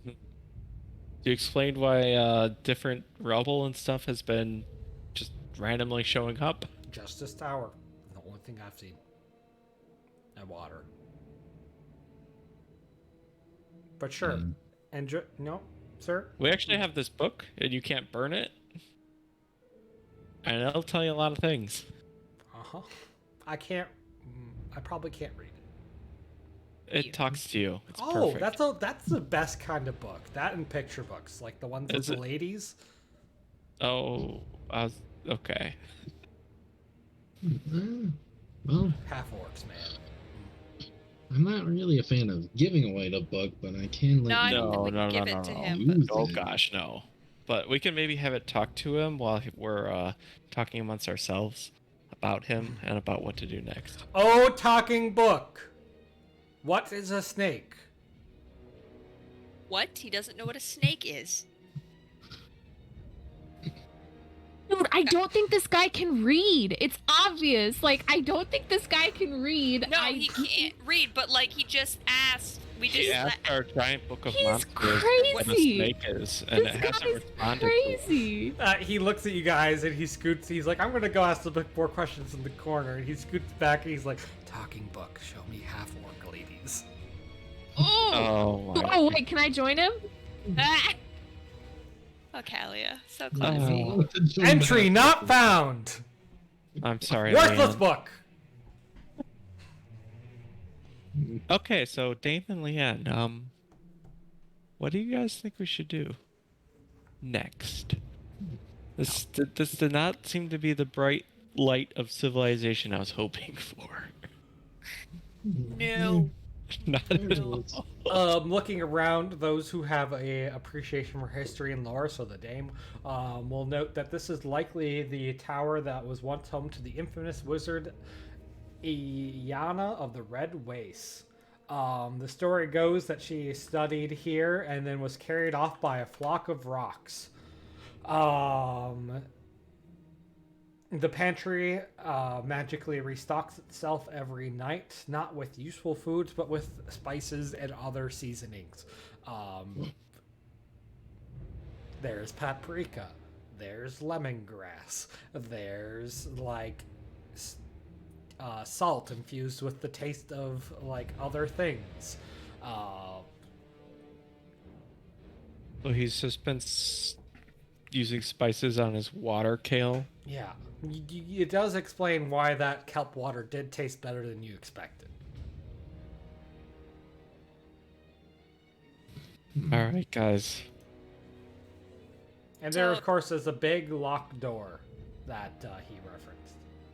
You explained why different rubble and stuff has been just randomly showing up. Justice Tower. The only thing I've seen. And water. But sure. And no, sir. We actually have this book, and you can't burn it. And it'll tell you a lot of things. Uh-huh. I can't. I probably can't read it. It talks to you. It's Oh, perfect. that's the best kind of book. That and picture books, like the ones with Is the it? ladies. Oh, okay. Well, Half orcs, man. I'm not really a fan of giving away the book, but I can let No, I you don't think we can give it to him. use Oh it. gosh, no. But we can maybe have it talk to him while we're talking amongst ourselves about him and about what to do next. Oh, talking book. What is a snake? What? He doesn't know what a snake is. Dude, I don't think this guy can read. It's obvious. Like, I don't think this guy can read. No, he can't read, but like he just asked. We just He asked our giant book of He's monsters what a crazy. snake is, and This it hasn't guy's responded to it. crazy. He looks at you guys and he scoots. He's like, I'm gonna go ask the book more questions in the corner. And he scoots back and he's like, talking book. Show me half orc ladies. Oh, Oh my. oh wait, can I join him? Ah! Oh, Kalia, so classy. Oh, Entry not found. I'm sorry. Worthless Leanne. book. Okay, so Dave and Leanne, what do you guys think we should do next? This did not seem to be the bright light of civilization I was hoping for. No. Not at all. Looking around, those who have a appreciation for history and lore, so the Dame, will note that this is likely the tower that was once home to the infamous wizard Iana of the Red Wastes. The story goes that she studied here and then was carried off by a flock of rocks. The pantry magically restocks itself every night, not with useful foods, but with spices and other seasonings. There's paprika, there's lemongrass, there's like salt infused with the taste of like other things. So he's just been using spices on his water kale. Yeah, it does explain why that kelp water did taste better than you expected. All right, guys. And there, So- of course, is a big locked door that he referenced.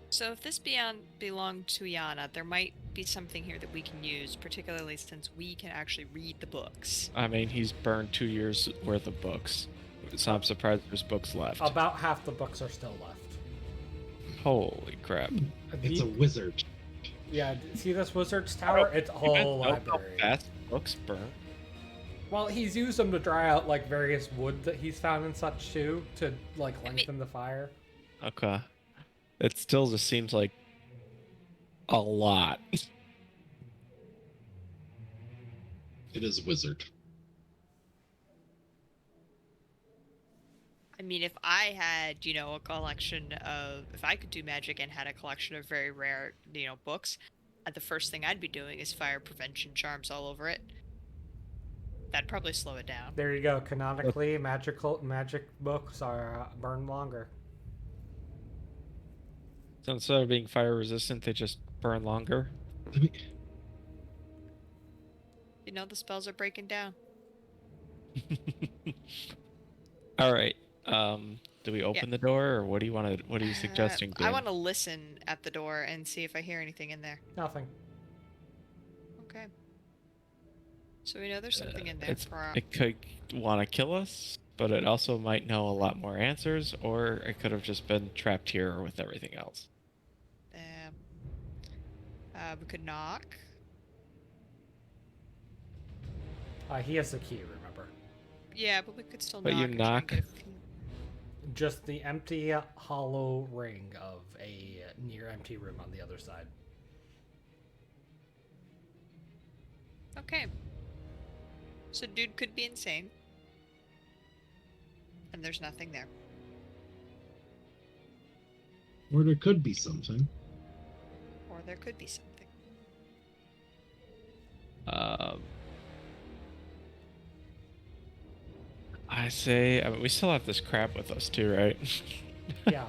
So if this belonged to Yana, there might be something here that we can use, particularly since we can actually read the books. I mean, he's burned 2 years worth of books, so I'm surprised there's books left. About half the books are still left. Holy crap! It's a wizard. Yeah, see this wizard's tower? It's a You guys whole know how library. fast books burn? Well, he's used them to dry out like various wood that he's found and such too, to like I mean- lengthen the fire. Okay. It still just seems like a lot. It is a wizard. I mean, if I had, a collection of, if I could do magic and had a collection of very rare, books, the first thing I'd be doing is fire prevention charms all over it. That'd probably slow it down. There you go. Canonically, magic books are burn longer. So instead of being fire resistant, they just burn longer. I mean, The spells are breaking down. All right. Do we open the door, or what do you want to? What are you suggesting? I Dean? want to listen at the door and see if I hear anything in there. Nothing. Okay. So we know there's something in there. It could want to kill us, but it also might know a lot more answers, or it could have just been trapped here with everything else. We could knock. He has the key, remember? Yeah, but we could still But knock. you and try and knock. get a few- Just the empty, hollow ring of a near empty room on the other side. Okay. So dude could be insane. And there's nothing there. or there could be something. Or there could be something. I say, we still have this crab with us too, right? Yeah.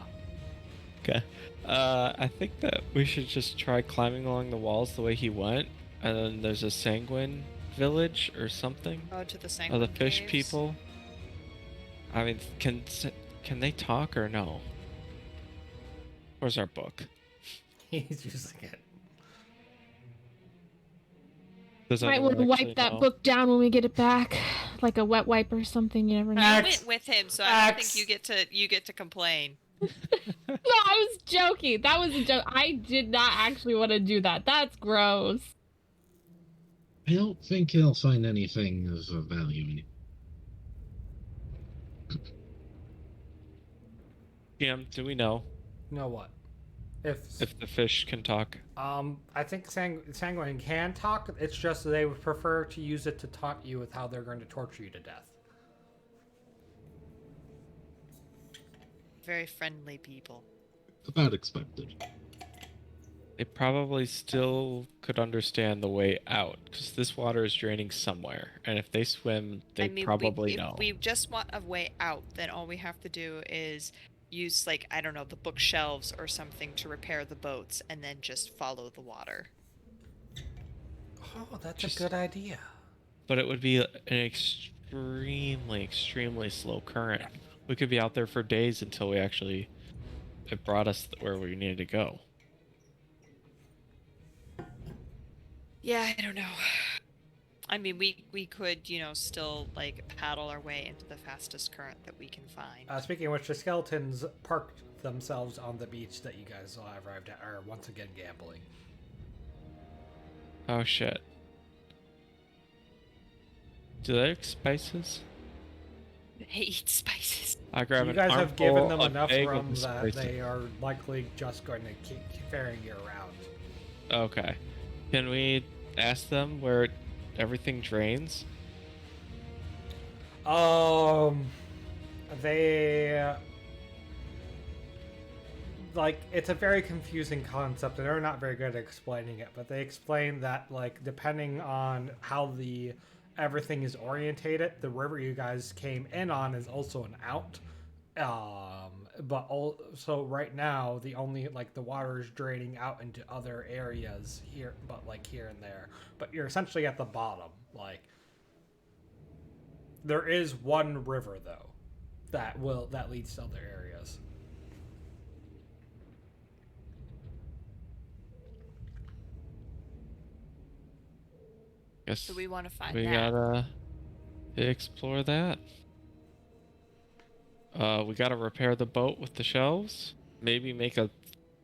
Okay. I think that we should just try climbing along the walls the way he went, and then there's a sanguine village or something. Oh, to the Oh, sanguine the fish caves? people. I mean, can they talk or no? Where's our book? He's using it. Does Might anyone want to actually wipe that know? book down when we get it back, like a wet wipe or something. You never know. You X. went with him, so I don't X. think you get to complain. No, I was joking. That was a joke. I did not actually want to do that. That's gross. I don't think he'll find anything of value in it. GM, do we know You know what? If the fish can talk? I think Sanguine can talk. It's just they would prefer to use it to taunt you with how they're going to torture you to death. Very friendly people. About expected. They probably still could understand the way out, because this water is draining somewhere, and if they swim, they probably know. If we just want a way out, then all we have to do is use, like, I don't know, the bookshelves or something to repair the boats, and then just follow the water. Oh, that's a good idea. But it would be an extremely slow current. We could be out there for days until it brought us where we needed to go. Yeah, I don't know. I mean, we could, still, like, paddle our way into the fastest current that we can find. Speaking of which, the skeletons parked themselves on the beach that you guys arrived at are once again gambling. Oh shit. Do they like spices? They eat spices. I grab You an guys have given armful them of enough egg rum with the that spices. they are likely just going to keep ferrying you around. Okay. Can we ask them where everything drains? They like, it's a very confusing concept and they're not very good at explaining it, but they explain that, like, depending on how everything is orientated, the river you guys came in on is also an out. But also right now the only, like, the water is draining out into other areas here, but like here and there, but you're essentially at the bottom. Like, there is one river though that leads to other areas. Guess So we want to find we that. gotta explore that. We gotta repair the boat with the shelves. Maybe make a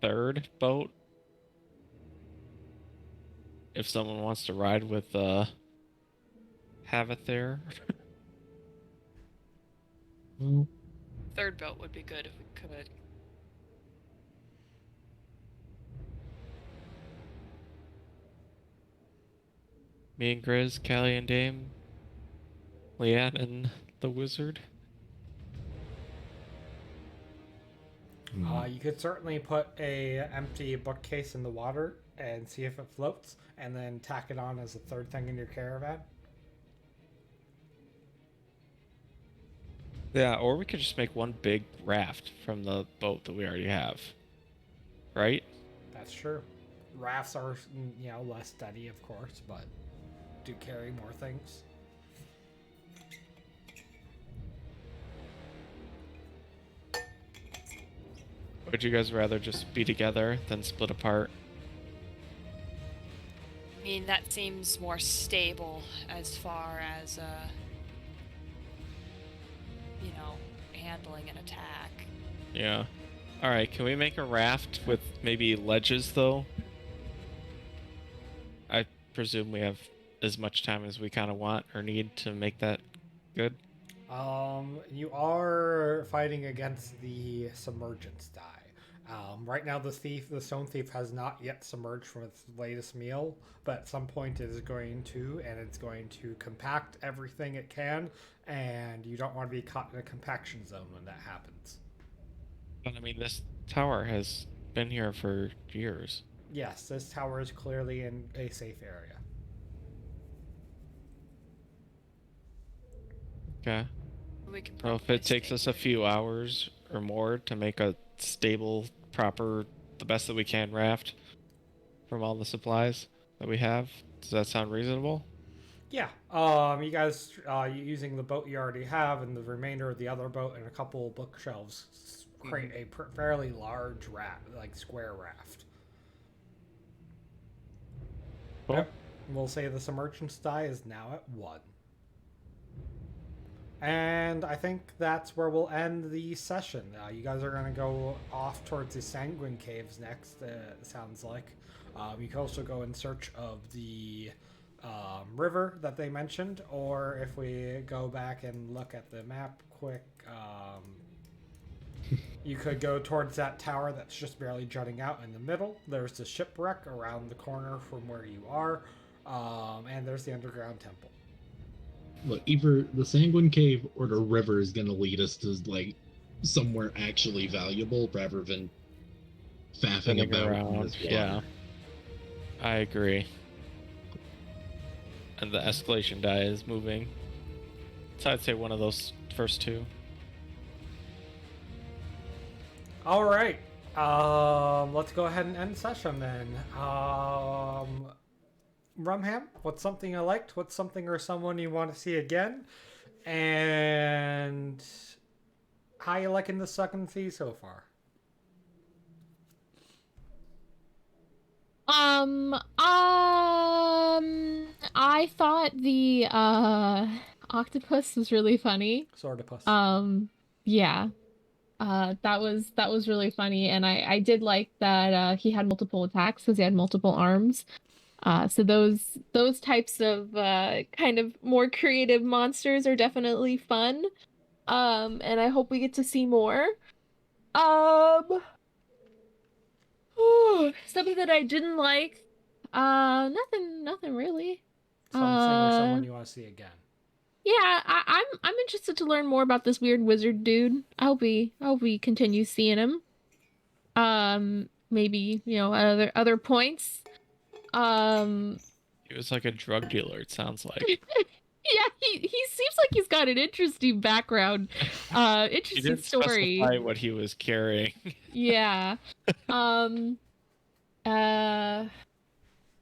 third boat. If someone wants to ride with have it there. Well, Third boat would be good if we could. Me and Grizz, Callie and Dame, Leanne and the wizard. You could certainly put a empty bookcase in the water and see if it floats, and then tack it on as a third thing in your caravan. Yeah, or we could just make one big raft from the boat that we already have. Right? That's true. Rafts are, less steady, of course, but do carry more things. Would you guys rather just be together than split apart? I mean, that seems more stable as far as, handling an attack. Yeah. Alright, can we make a raft with maybe ledges, though? I presume we have as much time as we kind of want or need to make that good. You are fighting against the submergence die. Right now, the stone thief, has not yet submerged from its latest meal, but at some point it is going to, and it's going to compact everything it can, and you don't want to be caught in a compaction zone when that happens. But I mean, this tower has been here for years. Yes, this tower is clearly in a safe area. Okay. We can Well, if probably it takes stay us a few hours or more to make a stable, proper, the best that we can raft from all the supplies that we have, does that sound reasonable? Yeah. You guys using the boat you already have and the remainder of the other boat and a couple bookshelves create a fairly large square raft. Cool. Yep. We'll say the submergence die is now at 1. And I think that's where we'll end the session. You guys are going to go off towards the Sanguine Caves next, sounds like. You can also go in search of the river that they mentioned, or if we go back and look at the map quick, you could go towards that tower that's just barely jutting out in the middle. There's the shipwreck around the corner from where you are, and there's the underground temple. Look, either the Sanguine Cave or the river is going to lead us to, somewhere actually valuable rather than faffing Spinning about in around, this water. yeah. I agree. And the escalation die is moving. So I'd say one of those first two. All right. Let's go ahead and end session then. Rumham, what's something I liked? What's something or someone you want to see again? And how you liking the Sunken Sea so far? I thought the octopus was really funny. Swordopus. Yeah. That was really funny, and I did like that he had multiple attacks because he had multiple arms. So those types of kind of more creative monsters are definitely fun. And I hope we get to see more. Something that I didn't like. Nothing really. Something or someone you want to see again. Yeah, I'm interested to learn more about this weird wizard dude. I hope we continue seeing him. Maybe, other points. He was like a drug dealer, it sounds like. Yeah, he seems like he's got an interesting background. He Interesting didn't story. specify what he was carrying. Yeah. Something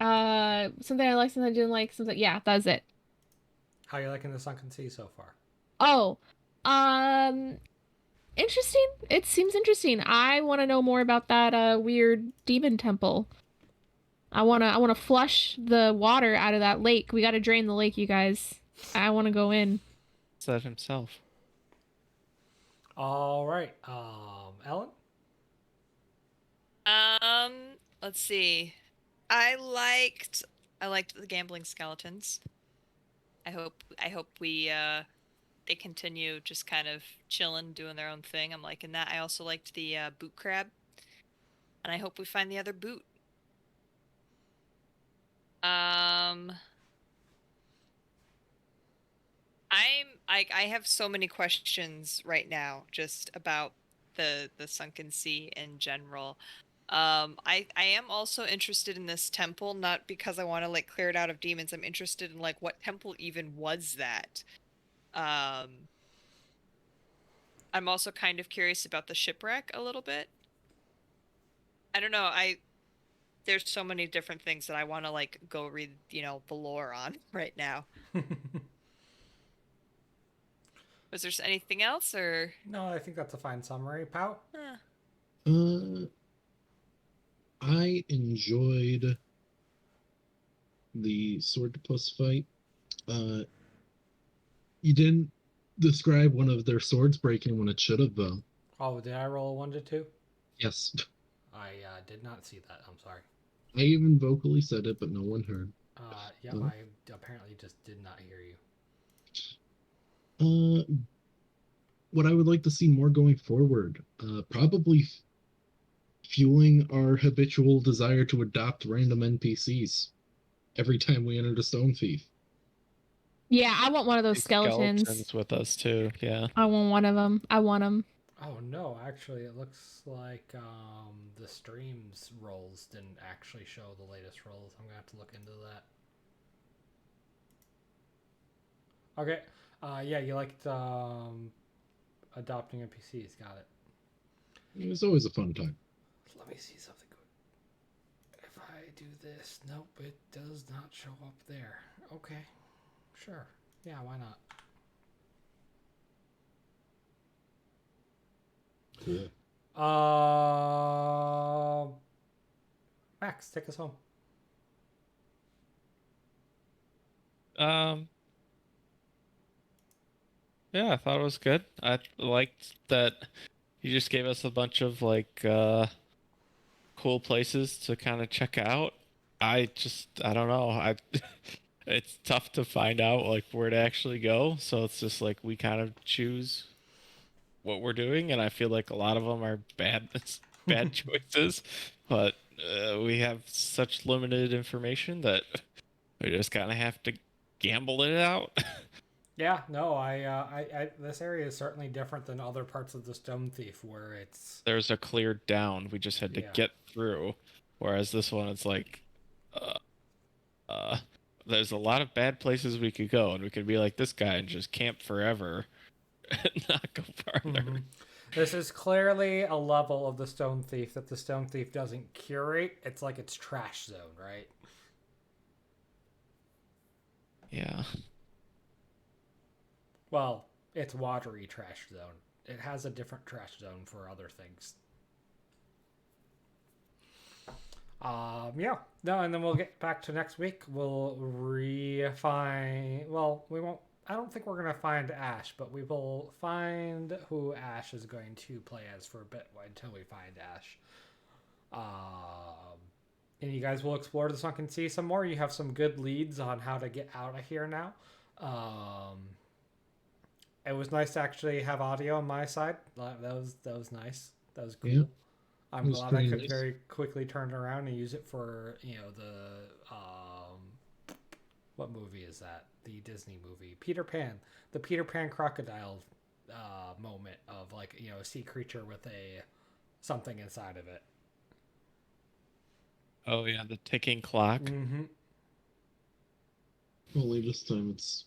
I like, something I didn't like, something. Yeah, that's it. How you liking the Sunken Sea so far? Oh, interesting. It seems interesting. I want to know more about that weird demon temple. I wanna flush the water out of that lake. We gotta drain the lake, you guys. I wanna go in. Said himself. All right. Ellen? Let's see. I liked the gambling skeletons. I hope we they continue just kind of chilling, doing their own thing. I'm liking that. I also liked the boot crab, and I hope we find the other boot. I have so many questions right now just about the Sunken Sea in general. I am also interested in this temple, not because I want to like clear it out of demons. I'm interested in like what temple even was that. Um, I'm also kind of curious about the shipwreck a little bit. I don't know. There's so many different things that I want to like go read, the lore on right now. Was there anything else or? No, I think that's a fine summary. Pout? Uh, I enjoyed the sword plus fight. You didn't describe one of their swords breaking when it should have, though. Oh, did I roll a 1 to 2? Yes. I did not see that. I'm sorry. I even vocally said it, but no one heard. Yeah, I apparently just did not hear you. What I would like to see more going forward, probably fueling our habitual desire to adopt random NPCs every time we enter the Stone Thief. Yeah, I want one of those skeletons with us too. Yeah, I want one of them. I want them. Oh no, actually it looks like the streams rolls didn't actually show the latest rolls. I'm gonna have to look into that. Okay. Yeah, you liked adopting NPCs, got it. It was always a fun time. Let me see something good. If I do this, nope, it does not show up there. Okay. Sure. Yeah, why not? Cool. Max, take us home. Yeah, I thought it was good. I liked that you just gave us a bunch of like cool places to kind of check out. I don't know. It's tough to find out like where to actually go, so it's just like we kind of choose what we're doing, and I feel like a lot of them are bad choices, but we have such limited information that we just kind of have to gamble it out. Yeah, no, I this area is certainly different than other parts of the Stone Thief where there's a clear down. We just had to get through, whereas this one it's like, there's a lot of bad places we could go, and we could be like this guy and just camp forever and not go farther. Mm-hmm. This is clearly a level of the Stone Thief that the Stone Thief doesn't curate. It's like its trash zone, right? Yeah. Well, it's watery trash zone. It has a different trash zone for other things. Yeah. No, and then we'll get back to next week. We'll well, we won't, I don't think we're going to find Ash, but we will find who Ash is going to play as for a bit until we find Ash. And you guys will explore the Sunken Sea some more. You have some good leads on how to get out of here now. It was nice to actually have audio on my side. That was nice. That was cool. Yeah, I'm glad I could very quickly turn it around and use it for, the what movie is that? The Disney movie, Peter Pan. The Peter Pan crocodile moment of like, a sea creature with something inside of it. Oh yeah, the ticking clock. Mm-hmm. Only this time it's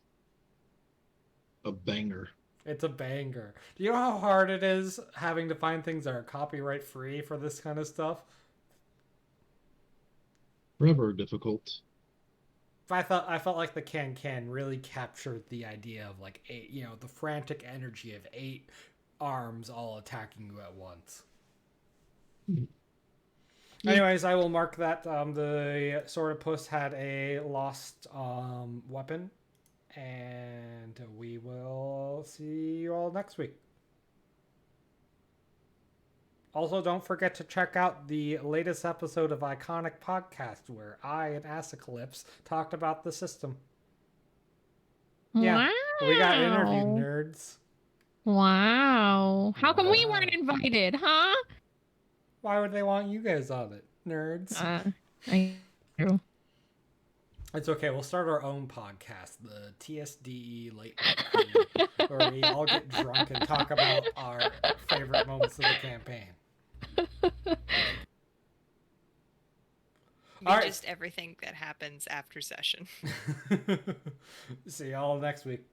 a banger. It's a banger. Do you know how hard it is having to find things that are copyright free for this kind of stuff? Forever difficult. I felt like the can really captured the idea of like the frantic energy of 8 arms all attacking you at once. Anyways, I will mark that the Sword of Puss had a lost weapon. And we will see you all next week. Also, don't forget to check out the latest episode of Iconic Podcast where I and Asacalypse talked about the system. Yeah, we got interviewed, nerds. Wow. How come we weren't invited, huh? Why would they want you guys on it, nerds? I do. It's okay. We'll start our own podcast, the TSD Late Night Crew, where we all get drunk and talk about our favorite moments of the campaign. All right. Just everything that happens after session. See y'all next week.